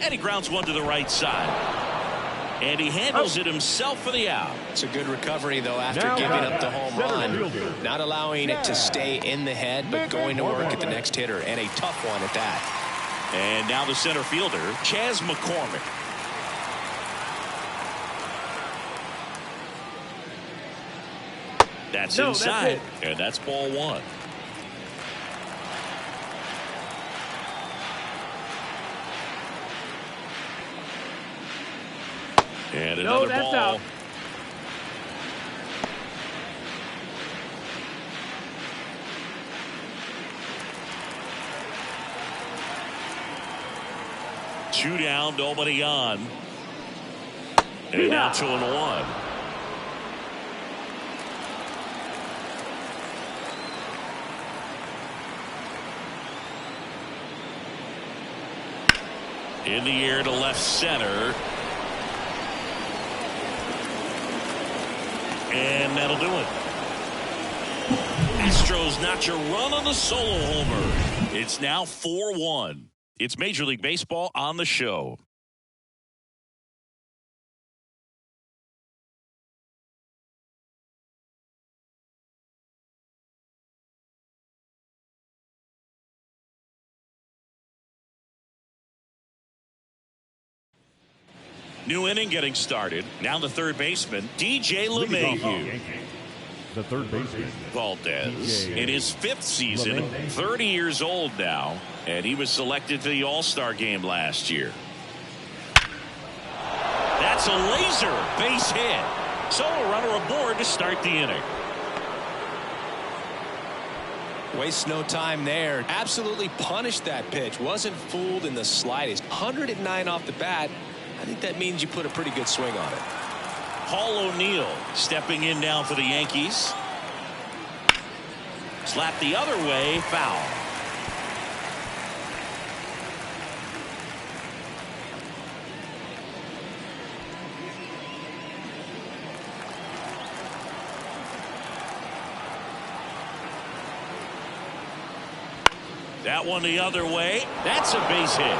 And he grounds one to the right side. And he handles it himself for the out. It's a good recovery, though, after Now giving back up the home run. fielder. Not allowing it to stay in the head, but going to work at the next hitter, and a tough one at that. And now the center fielder, Chas McCormick. That's inside, and that's ball 1. And another that's ball. out. Two down, nobody on. And now 2-1. In the air to left center. And that'll do it. Astros notch a run on the solo homer. It's now 4-1. It's Major League Baseball on the show. New inning getting started. Now the third baseman, DJ LeMahieu. The third baseman, Valdez in his 5th season, LeMahieu. 30 years old now, and he was selected to the All-Star game last year. That's a laser base hit. So a runner aboard to start the inning. Wastes no time there. Absolutely punished that pitch. Wasn't fooled in the slightest. 109 off the bat. I think that means you put a pretty good swing on it. Paul O'Neill stepping in now for the Yankees. Slap the other way, foul. That one the other way. That's a base hit.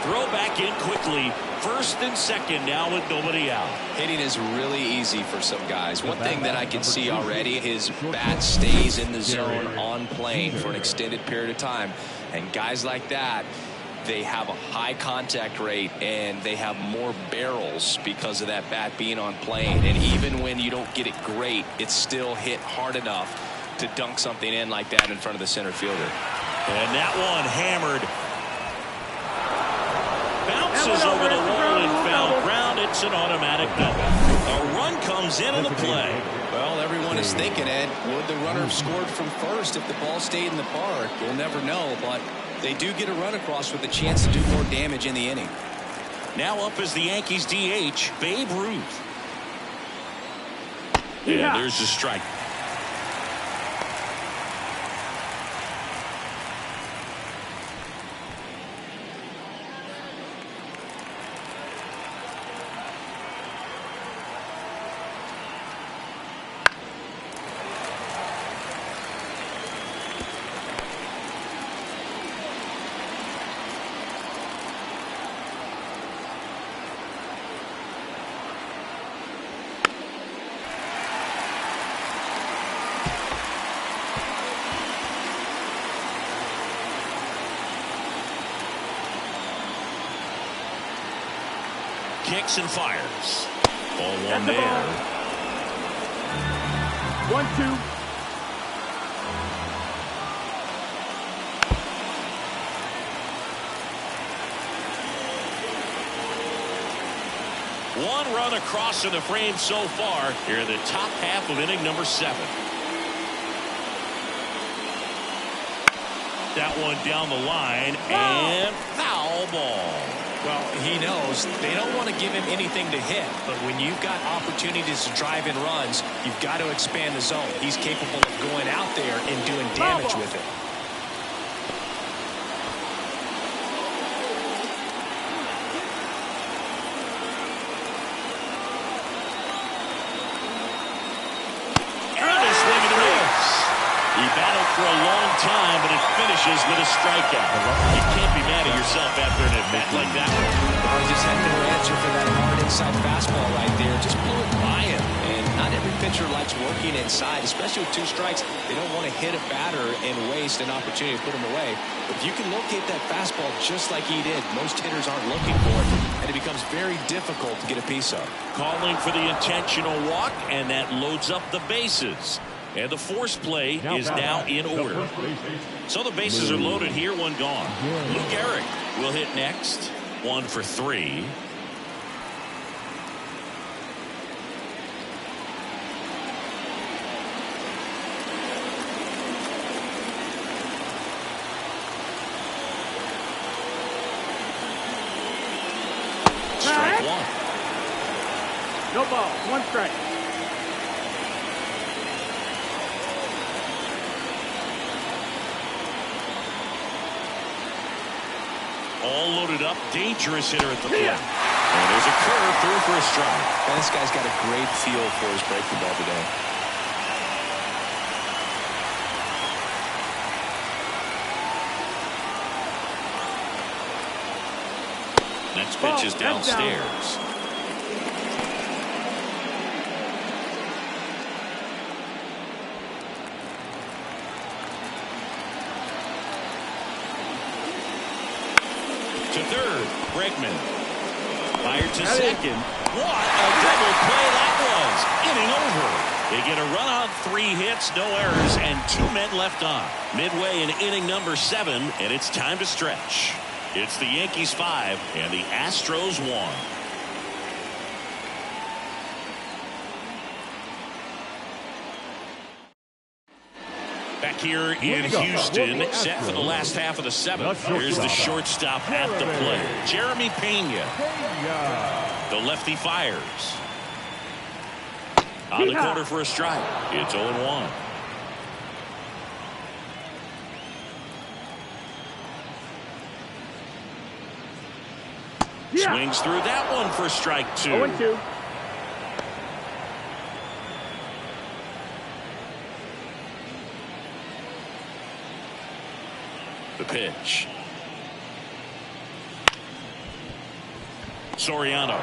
Throw back in quickly. First and second now with nobody out. Hitting is really easy for some guys. One thing that I can see already, his bat stays in the zone on plane for an extended period of time. And guys like that, they have a high contact rate and they have more barrels because of that bat being on plane. And even when you don't get it great, it's still hit hard enough to dunk something in like that in front of the center fielder. And that one hammered. Bounces over the wall and foul ground. It It's an automatic double. A run comes in the play. Well, everyone is thinking, Ed, would the runner have scored from first if the ball stayed in the park? We'll never know, but they do get a run across with a chance to do more damage in the inning. Now up is the Yankees DH, Babe Ruth. Yeah, there's the strike. Kicks and fires. Ball one there. 1-2. One run across in the frame so far here in the top half of inning number 7. That one down the line and foul ball. Well, he knows they don't want to give him anything to hit, but when you've got opportunities to drive in runs, you've got to expand the zone. He's capable of going out there and doing damage with it. And a swing and a miss. He battled for a long time, but it finishes with a strikeout. You can't be mad at yourself after an at-bat like that one. Well, he just had no answer for that hard inside fastball right there. Just blew it by him. And not every pitcher likes working inside, especially with 2 strikes. They don't want to hit a batter and waste an opportunity to put him away. But if you can locate that fastball just like he did, most hitters aren't looking for it, and it becomes very difficult to get a piece of. Calling for the intentional walk, and that loads up the bases. And the force play is now in order. So the bases are loaded here, one gone. Lou Gehrig will hit next. 1 for 3. Strike 1. No ball. 1 strike. All loaded up, dangerous hitter at the plate. And there's a curve through for a strike. And this guy's got a great feel for his breaking ball today. Next pitch is downstairs. To third, Bregman. Fired to second. What a double play that was. Inning over. They get a run on 3 hits, no errors, and 2 men left on. Midway in inning number 7, and it's time to stretch. It's the Yankees 5 and the Astros 1. Back here in Houston, set for the last half of the 7th. Here's the shortstop at the plate, Jeremy Pena. The lefty fires. On the corner for a strike. It's 0-1. Swings through that one for strike 2. 0-2. The pitch. Soriano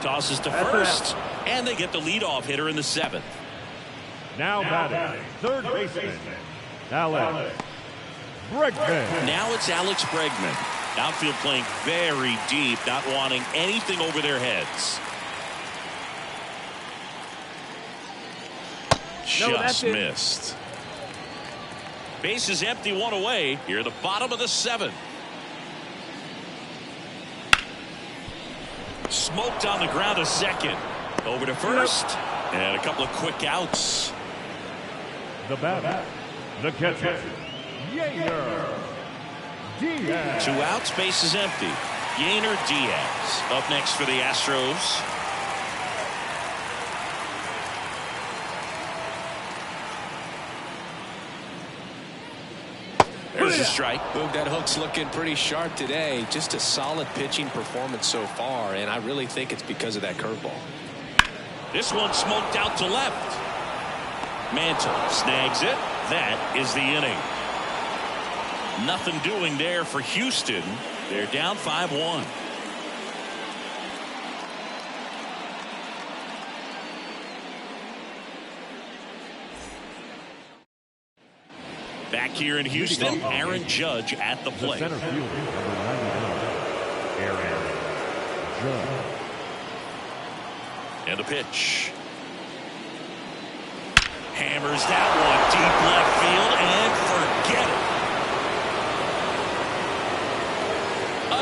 tosses to first, and they get the leadoff hitter in the 7th. Now batting, third baseman, Alex Bregman. Now it's Alex Bregman. Outfield playing very deep, not wanting anything over their heads. Just missed. Base is empty, 1 away. Here at the bottom of the 7th. Smoked on the ground to second. Over to first. And a couple of quick outs. The batter, the catcher, Yainer Diaz. 2 outs, bases empty. Yainer Diaz up next for the Astros. There's a strike. Boog, that hook's looking pretty sharp today. Just a solid pitching performance so far, and I really think it's because of that curveball. This one smoked out to left. Mantle snags it. That is the inning. Nothing doing there for Houston. They're down 5-1. Back here in Houston, Aaron Judge at the plate. Center fielder, number 91, Aaron Judge. And a pitch. Hammers that one deep left field and forget it.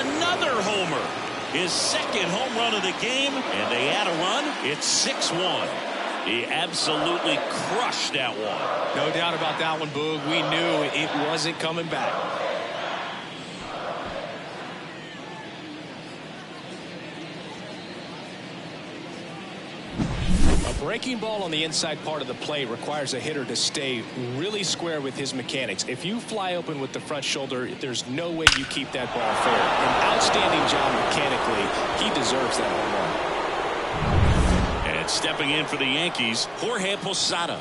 Another homer. His second home run of the game, and they add a run. It's 6-1. He absolutely crushed that one. No doubt about that one, Boog. We knew it wasn't coming back. A breaking ball on the inside part of the plate requires a hitter to stay really square with his mechanics. If you fly open with the front shoulder, there's no way you keep that ball fair. An outstanding job mechanically. He deserves that home run. And stepping in for the Yankees, Jorge Posada.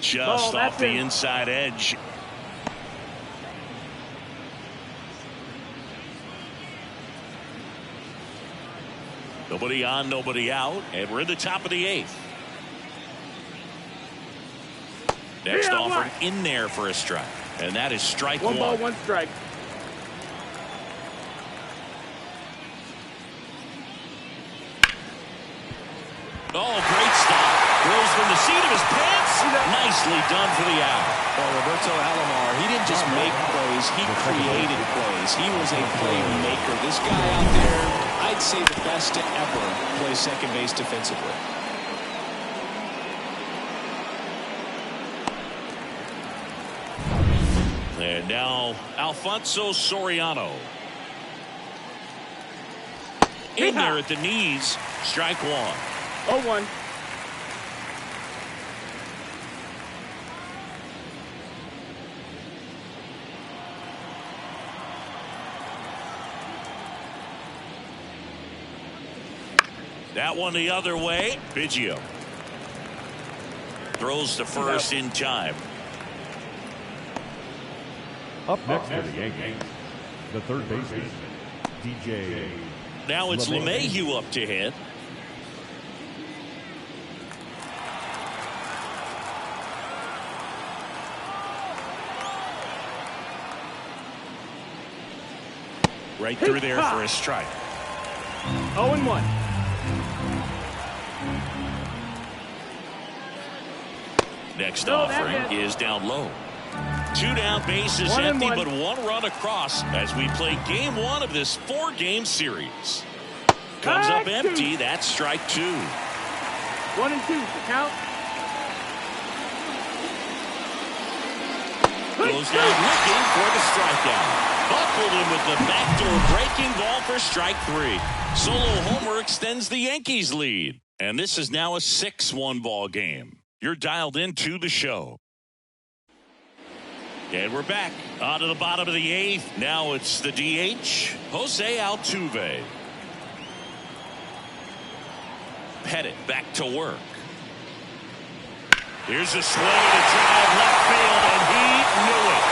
Just off the inside edge. Nobody on, nobody out, and we're in the top of the 8th. Next offer in there for a strike, and that is strike 1. 1 ball, 1 strike. Oh, great stop. Throws from the seat of his pants. Nicely done for the out. Well, Roberto Alomar, he didn't just make plays, he created plays. He was a playmaker. This guy out there, I'd say the best to ever play second base defensively. And now Alfonso Soriano. In there at the knees. Strike 1. 0-1. That one the other way. Biggio throws to first in time. Up next for the Yankees, the third baseman, DJ. Now it's LeMahieu up to hit. Right through there for a strike. 0-1. Next offering is down low. 2 down, bases empty, but 1 run across as we play game 1 of this 4-game series. Comes up empty. That's strike 2. 1 and 2. The count. Goes down looking for the strikeout. Buckled him with the backdoor breaking ball for strike 3. Solo homer extends the Yankees lead. And this is now a 6-1 ball game. You're dialed into the show. And we're back onto the bottom of the 8th. Now it's the DH, Jose Altuve. Pettit back to work. Here's a swing and a drive left field, and he knew it.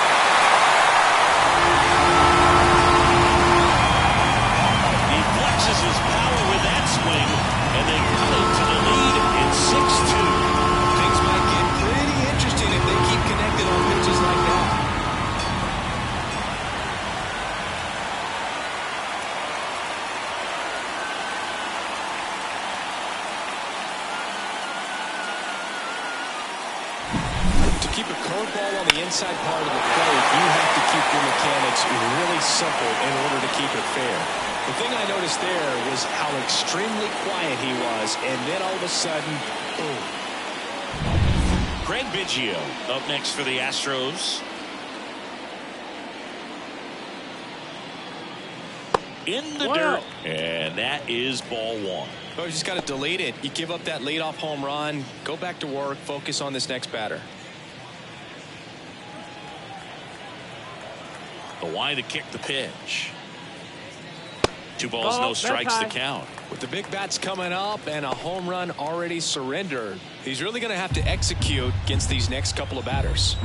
He flexes his power with that swing, and they cut it to the lead in 6-2. Things might get pretty interesting if they keep connected on pitches like that. To keep a curveball on the inside part of the plate, you have to keep your mechanics really simple in order to keep it fair. The thing I noticed there was how extremely quiet he was, and then all of a sudden, boom. Craig Biggio up next for the Astros. In the dirt, and that is ball one. Well, you just got to delete it. You give up that leadoff home run, go back to work, focus on this next batter. The wide to kick the pitch. 2 balls, no strikes to count. With the big bats coming up and a home run already surrendered, he's really going to have to execute against these next couple of batters.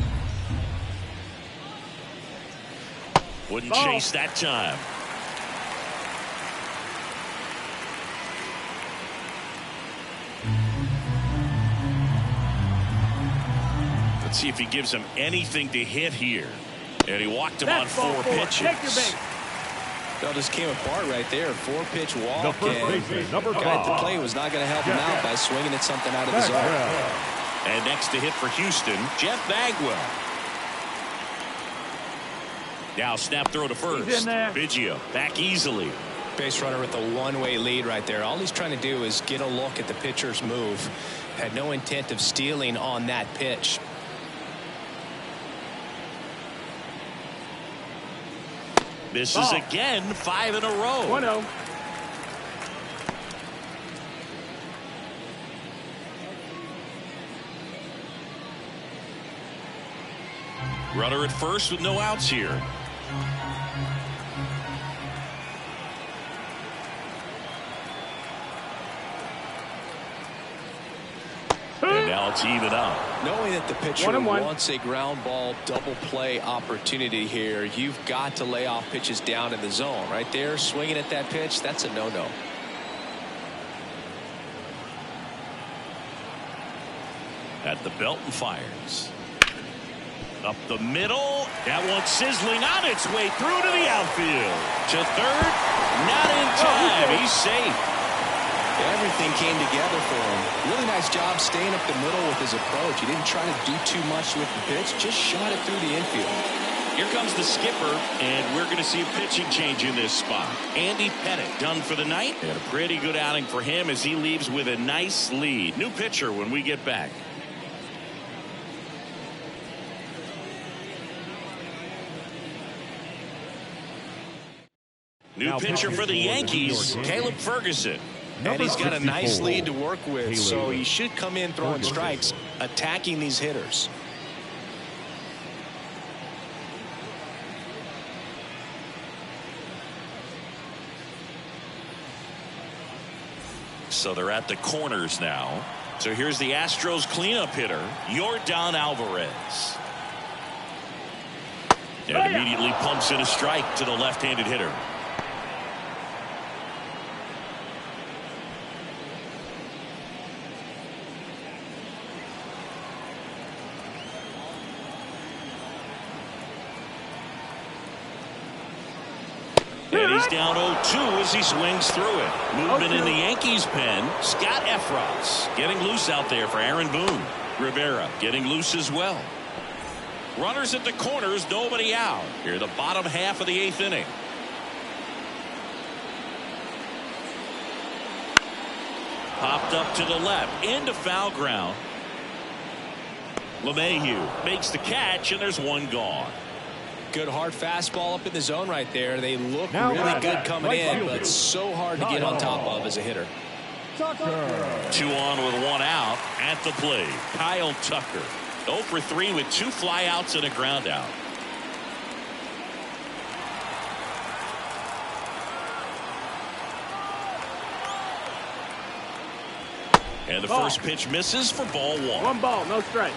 Wouldn't chase that time. Let's see if he gives him anything to hit here. And he walked him on 4 pitches. Take your base. That just came apart right there. 4-pitch walk. The first baseman, number guy at the 5. plate was not going to help him out by swinging at something out of the zone. And next to hit for Houston, Jeff Bagwell. Now snap throw to first. Biggio back easily. Base runner with a one-way lead right there. All he's trying to do is get a look at the pitcher's move. Had no intent of stealing on that pitch. Misses again, 5 in a row. 1-0. Runner at first with no outs here. And now it's even up. Knowing that the pitcher 1-1. wants a ground ball double play opportunity here, you've got to lay off pitches down in the zone. Right there, swinging at that pitch, that's a no-no. At the belt and fires. Up the middle. That one sizzling on its way through to the outfield. To third. Not in time. He's safe. Everything came together for him. Really nice job staying up the middle with his approach. He didn't try to do too much with the pitch, just shot it through the infield. Here comes the skipper, and we're going to see a pitching change in this spot. Andy Pettit done for the night, and a pretty good outing for him as he leaves with a nice lead. New pitcher when we get back. New pitcher for the Yankees, Caleb Ferguson. And he's got a nice 64. lead to work with, so he should come in throwing strikes, attacking these hitters. So they're at the corners now. So here's the Astros cleanup hitter, Yordan Alvarez. And immediately pumps in a strike to the left-handed hitter. And he's down 0-2 as he swings through it. Movement in the Yankees pen. Scott Efros getting loose out there for Aaron Boone. Rivera getting loose as well. Runners at the corners, nobody out. Here the bottom half of the 8th inning. Popped up to the left into foul ground. LeMahieu makes the catch, and there's one gone. Good hard fastball up in the zone right there. They look Now really good coming right in, fielder. but so hard to get on top of as a hitter. 2 on with 1 out at the plate. Kyle Tucker 0 for 3 with 2 flyouts and a ground out. And the first pitch misses for ball 1. 1 ball, no strike.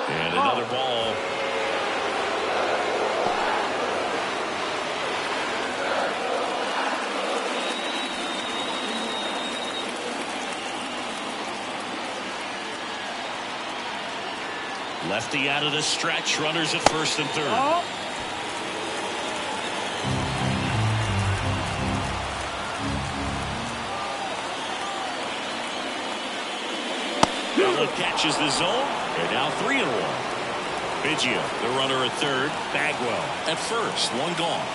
And another ball. Lefty out of the stretch. Runners at first and third. Catches the zone, and now 3-1. Biggio, the runner at third. Bagwell at first. One gone.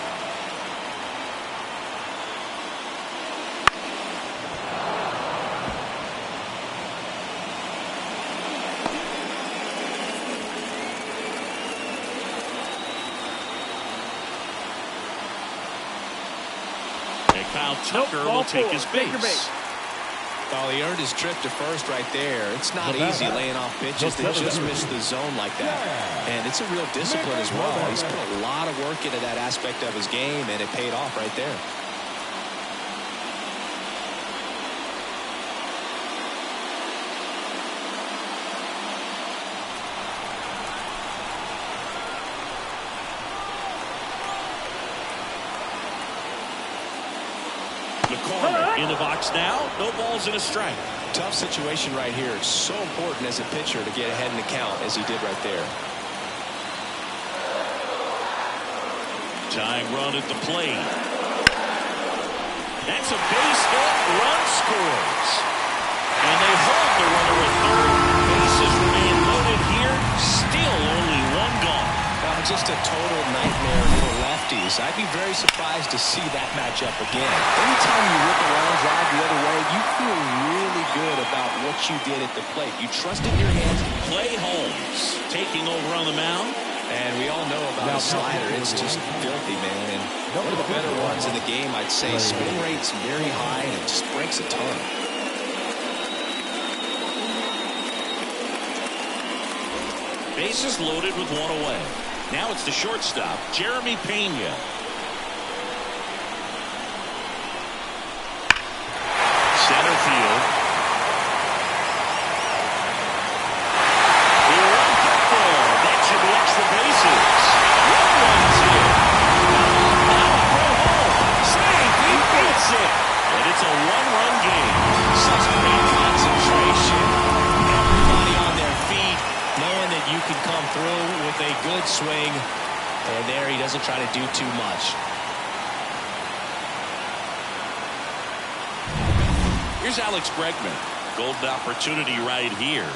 And Kyle Tucker will take his base. Well, he earned his trip to first right there. It's not easy laying off pitches that just miss the zone like that. And it's a real discipline as well. He's put a lot of work into that aspect of his game, and it paid off right there. The corner in the box now. No balls and a strike. Tough situation right here. It's so important as a pitcher to get ahead in the count as he did right there. Tying run at the plate. That's a base hit. Run scores. And they hold the runner at third. Bases remain loaded here. Still only one gone. Just a total nightmare for lefties. I'd be very surprised to see that matchup again. Anytime you rip a line drive the other way, you feel really good about what you did at the plate. You trusted your hands. Clay Holmes taking over on the mound. And we all know about the slider. It's just filthy, man. And one of the better ones in the game, I'd say. Spin rate's very high, and it just breaks a ton. Bases loaded with one away. Now it's the shortstop, Jeremy Pena. Center field. That should be extra bases. One runs in. Now go home. Snake, he beats it. And it's a one-run game. Such great concentration. Everybody on their feet, knowing that you can come through with a good swing, and there he doesn't try to do too much. Here's Alex Bregman. Golden opportunity right here.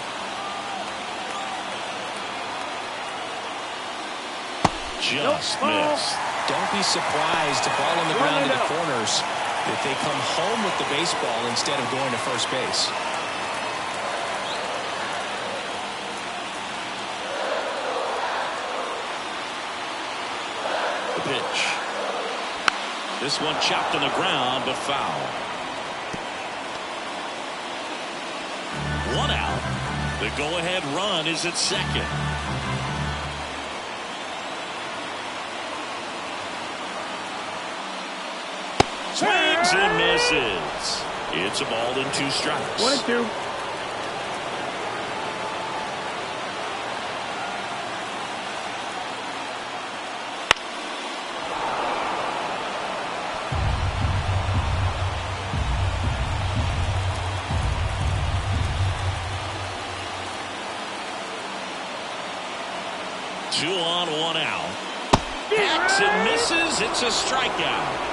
Just missed. Don't be surprised to ball on the ground in the corners if they come home with the baseball instead of going to first base. Pitch. This one chopped on the ground, but foul. One out. The go-ahead run is at second. Swings and misses. It's a ball and 2 strikes. 1-2. Two on, 1 out. Hacks and misses. It's a strikeout.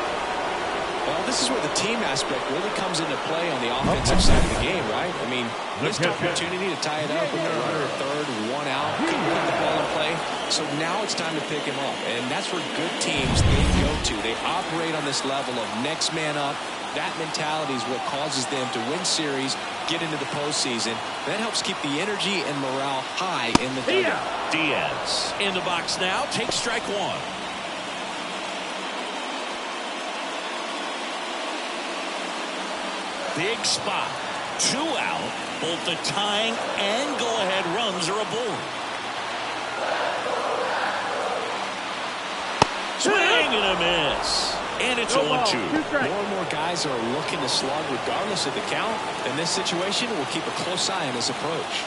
Well, this is where the team aspect really comes into play on the offensive side of the game, right? I mean, missed opportunity to tie it up with the runner at third, 1 out, couldn't put the ball in play. So now it's time to pick him up, and that's where good teams they go to. They operate on this level of next man up. That mentality is what causes them to win series, get into the postseason. That helps keep the energy and morale high in the dugout. Diaz in the box now. Takes strike 1. Big spot. 2 out. Both the tying and go-ahead runs are aboard. Swing and a miss. And it's 0-2. More and more guys are looking to slug regardless of the count. In this situation, we'll keep a close eye on his approach.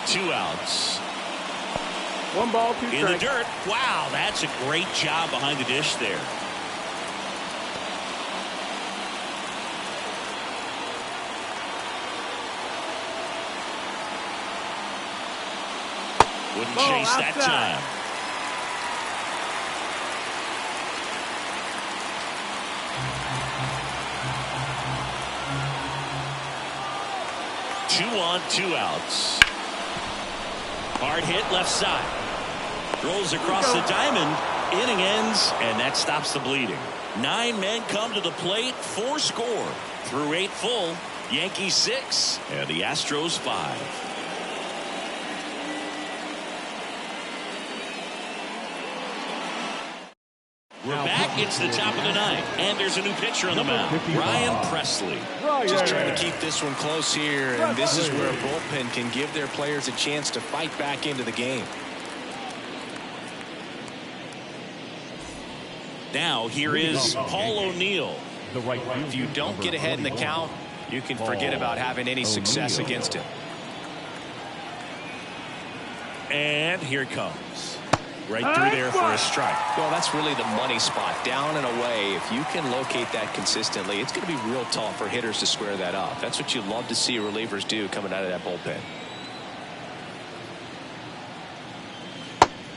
Two outs. 1 ball, 2 strikes. In the dirt. Wow, that's a great job behind the dish there. Wouldn't chase that time. 2 on, 2 outs. Hard hit left side. Rolls across the diamond. Inning ends, and that stops the bleeding. 9 men come to the plate, 4 score. Through 8 full, Yankees 6 and the Astros 5. We're back. It's the top of the 9th, and there's a new pitcher on the mound, Ryan Presley. Just trying to keep this one close here, and this is where a bullpen can give their players a chance to fight back into the game. Now here is Paul O'Neill. If you don't get ahead in the count, you can forget about having any success against him. And here it comes. Right through there for a strike. Well, that's really the money spot. Down and away. If you can locate that consistently, it's going to be real tough for hitters to square that up. That's what you love to see relievers do coming out of that bullpen.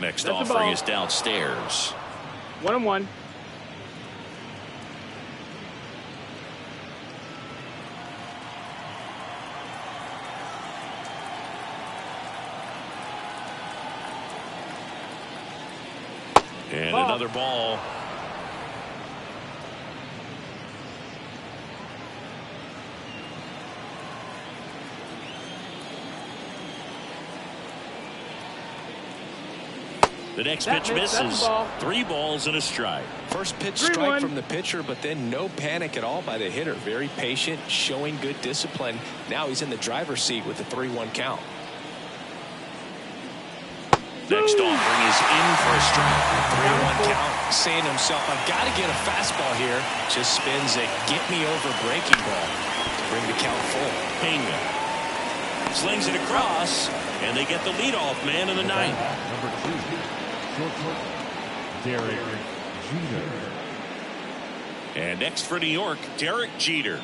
Next offering is downstairs. 1-1. And another ball. The next pitch misses. 3 balls and a strike. First pitch strike from the pitcher, but then no panic at all by the hitter. Very patient, showing good discipline. Now he's in the driver's seat with the 3-1 count. Next offering is in for a strike. 3-1 count, saying to himself, I've got to get a fastball here. Just spins a get-me-over breaking ball to bring the count full. Pena slings it across, and they get the leadoff man in the 9th. Number 2, short, Derek Jeter. And next for New York, Derek Jeter.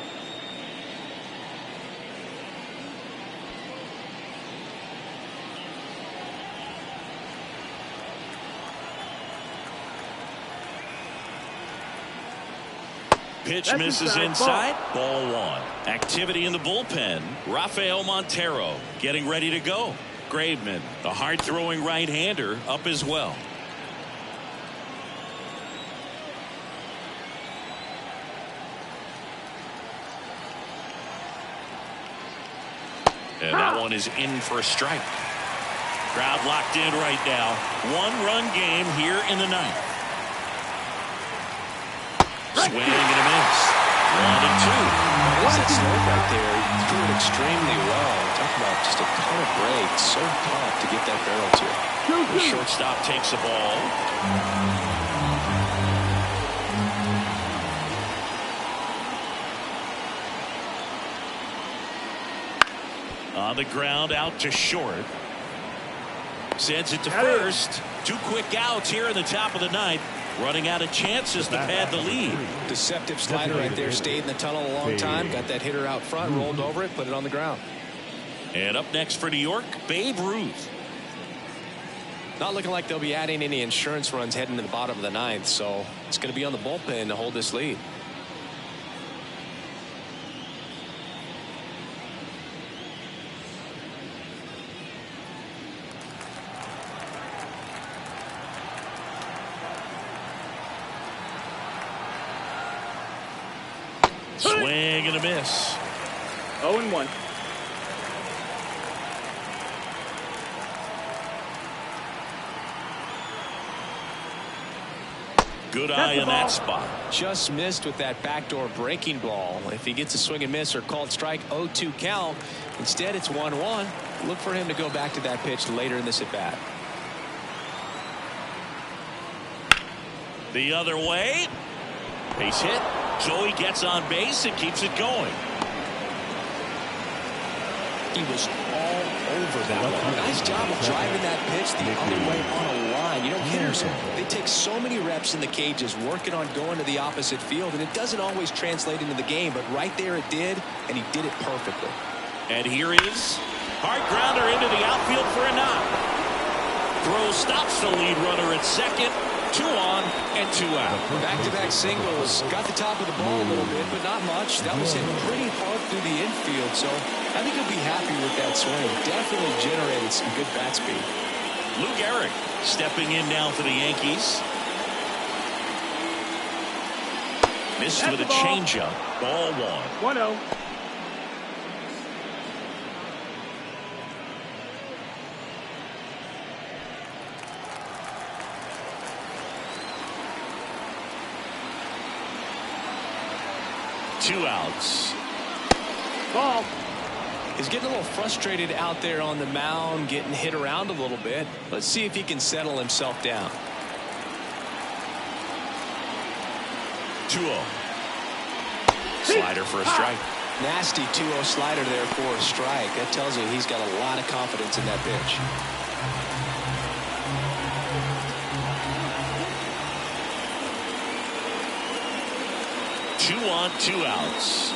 Pitch misses inside. Ball 1. Activity in the bullpen. Rafael Montero getting ready to go. Graveman, the hard-throwing right-hander, up as well. And that one is in for a strike. Crowd locked in right now. 1-run game here in the 9th. Swing and a miss. 1-2. There's that slope right there. He threw it extremely well. Talk about just a ton of breaks. So tough to get that barrel to. The shortstop takes the ball. On the ground, out to short. Sends it to first. 2 quick outs here in the top of the 9th. Running out of chances to pad the lead. Deceptive slider right there. Stayed in the tunnel a long time. Got that hitter out front. Rolled over it. Put it on the ground. And up next for New York, Babe Ruth. Not looking like they'll be adding any insurance runs heading to the bottom of the 9th. So it's going to be on the bullpen to hold this lead. Swing and a miss. 0-1. Good eye in that spot. Just missed with that backdoor breaking ball. If he gets a swing and miss or called strike, 0-2 count. Instead, it's 1-1. Look for him to go back to that pitch later in this at bat. The other way. Base hit. Joey gets on base and keeps it going. He was all over that one. Nice job of driving that pitch the other way on a line. You know, hitters, they take so many reps in the cages working on going to the opposite field, and it doesn't always translate into the game, but right there it did, and he did it perfectly. And here is hard grounder into the outfield for a knock. Throw stops the lead runner at second. 2 on and 2 out. Back-to-back singles. Got the top of the ball a little bit, but not much. That was hit pretty hard through the infield, so I think he'll be happy with that swing. Definitely generated some good bat speed. Lou Gehrig stepping in now for the Yankees. Missed with a changeup. Ball 1. 1-0. Two outs. Ball. He's getting a little frustrated out there on the mound, getting hit around a little bit. Let's see if he can settle himself down. 2-0. Slider for a strike. Nasty 2-0 slider there for a strike. That tells you he's got a lot of confidence in that pitch. Two on, 2 outs.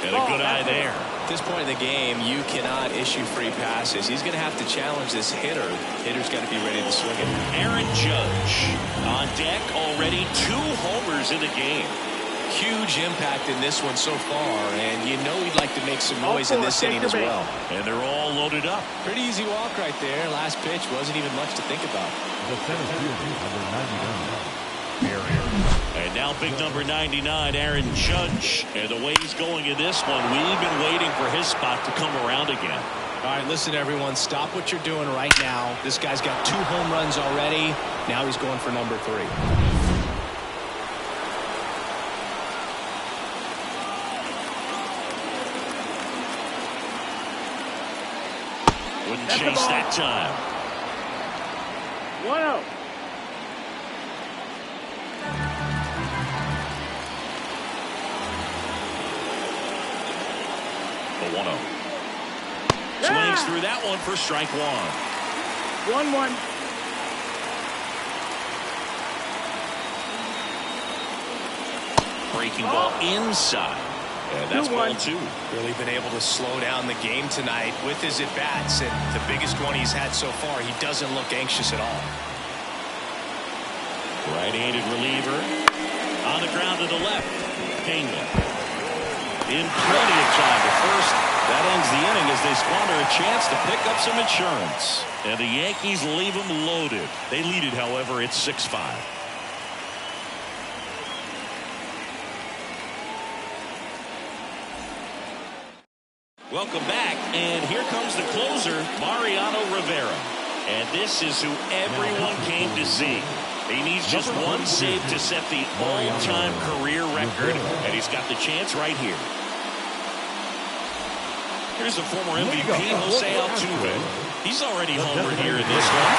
And a good eye there. At this point in the game, you cannot issue free passes. He's going to have to challenge this hitter. Hitter's got to be ready to swing it. Aaron Judge on deck already. 2 homers in the game. Huge impact in this one so far, and you know he'd like to make some noise in this inning as well. And they're all loaded up. Pretty easy walk right there. Last pitch wasn't even much to think about. The center fielder, number 99. And now big number 99, Aaron Judge. And the way he's going in this one, we've been waiting for his spot to come around again. All right, listen, everyone. Stop what you're doing right now. This guy's got 2 home runs already. Now he's going for number 3. Wouldn't chase that time. 1-0. The 1-0. Swings through that one for strike 1. 1-1. Breaking ball inside. And that's ball 2. Really been able to slow down the game tonight with his at-bats, and the biggest one he's had so far. He doesn't look anxious at all. Right-handed reliever on the ground to the left. Pena in plenty of time to first. That ends the inning as they squander a chance to pick up some insurance. And the Yankees leave them loaded. They lead it, however. It's 6-5. Welcome back, and here comes the closer, Mariano Rivera. And this is who everyone came to see. He needs just one save to set the all-time career record, and he's got the chance right here. Here's the former MVP, Jose Altuve. He's already homered here in this one.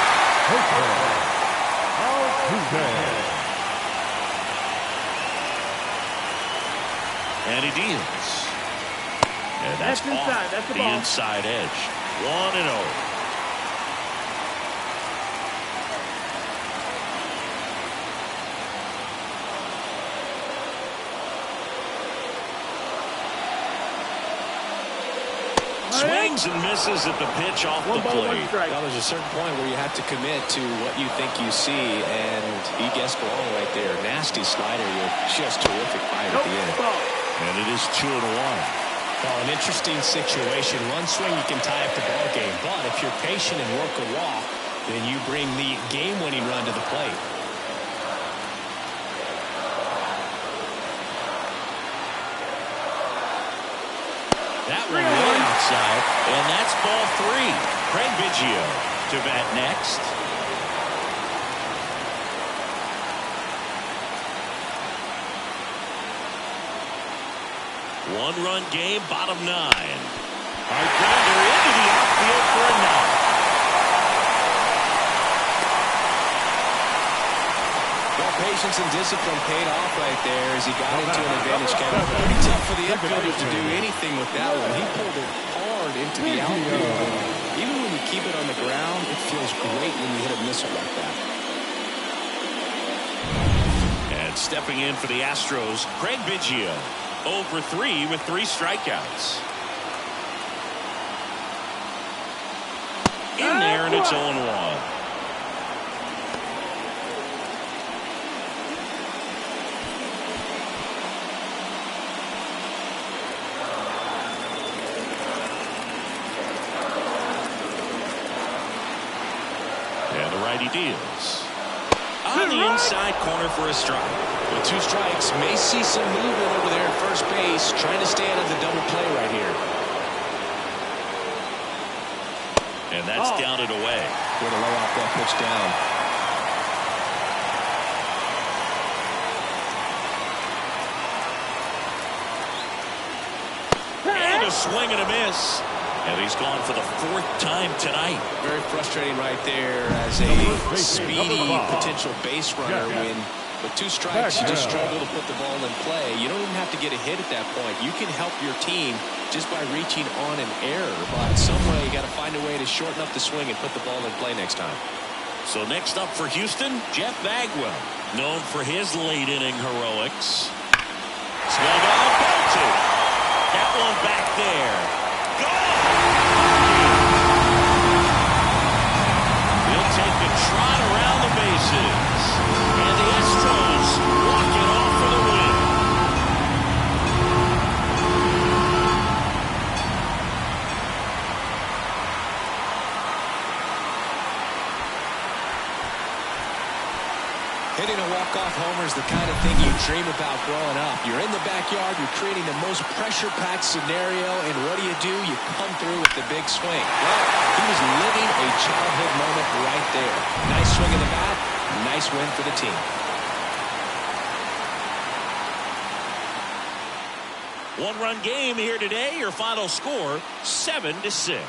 And he deals. And that's inside. Off that's the ball. Inside edge. 1-0. Swings and misses at the pitch off the plate. Well, there's a certain point where you have to commit to what you think you see, and he guessed wrong right there. Nasty slider with just terrific fire at the end. And it is 2-1. Well, an interesting situation. One swing you can tie up the ball game, but if you're patient and work a walk, then you bring the game-winning run to the plate. That one way outside, and that's ball 3. Craig Biggio to bat next. One-run game, bottom 9. Hard grounder into the outfield for a knock. Well, patience and discipline paid off right there as he got into an advantage count. Pretty tough for the infielder to do anything with that one. He pulled it hard into the outfield. Even when you keep it on the ground, it feels great when you hit a missile like that. And stepping in for the Astros, Craig Biggio. 0 for 3 with 3 strikeouts. In there, and it's 0-1. righty deals. On the inside corner for a strike. With 2 strikes, may see some movement over there at first base, trying to stay out of the double play right here. And that's down and away. Way to lay off that pitch down. And a swing and a miss. And he's gone for the 4th time tonight. Very frustrating right there as a speedy potential base runner when with 2 strikes you just struggle to put the ball in play. You don't even have to get a hit at that point. You can help your team just by reaching on an error. But some way you got to find a way to shorten up the swing and put the ball in play next time. So next up for Houston, Jeff Bagwell, known for his late inning heroics. Swung on, belted. That one back there. Gone! He'll take a trot around the bases. And the Astros walk it off for the win. Hitting a walk-off homer is the kind of thing you dream about growing up. You're in the backyard, you're creating the most pressure-packed scenario, and what do? You come through with the big swing. Well, he was living a childhood moment right there. Nice swing in the bat, nice win for the team. One-run game here today. Your final score, 7-6.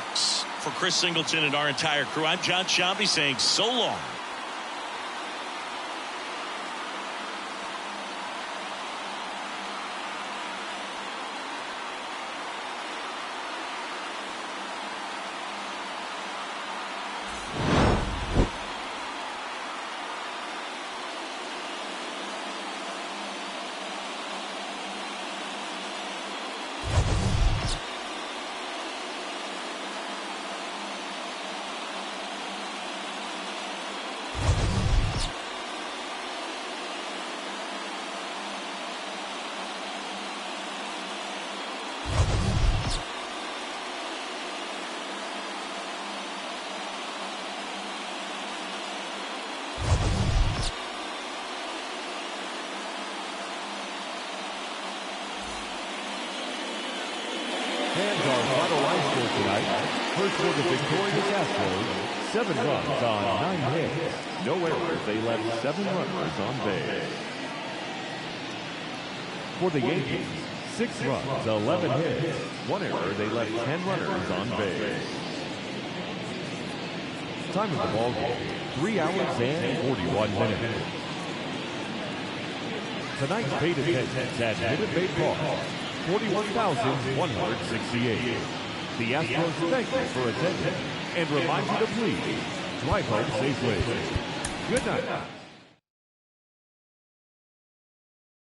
For Chris Singleton and our entire crew, I'm John Shambi saying so long. Fans are final line score tonight. First for the victorious Astros, 7 runs on 9 hits. No errors, they left 7 runners on base. For the Yankees, 6 runs, 11 hits. 1 error, they left 10 runners on base. Time of the ball game, 3 hours and 41 minutes. Tonight's paid attendance at Minute Maid Park, 41,168. The Astros thank you for attending and remind you to please drive home safely. Good night.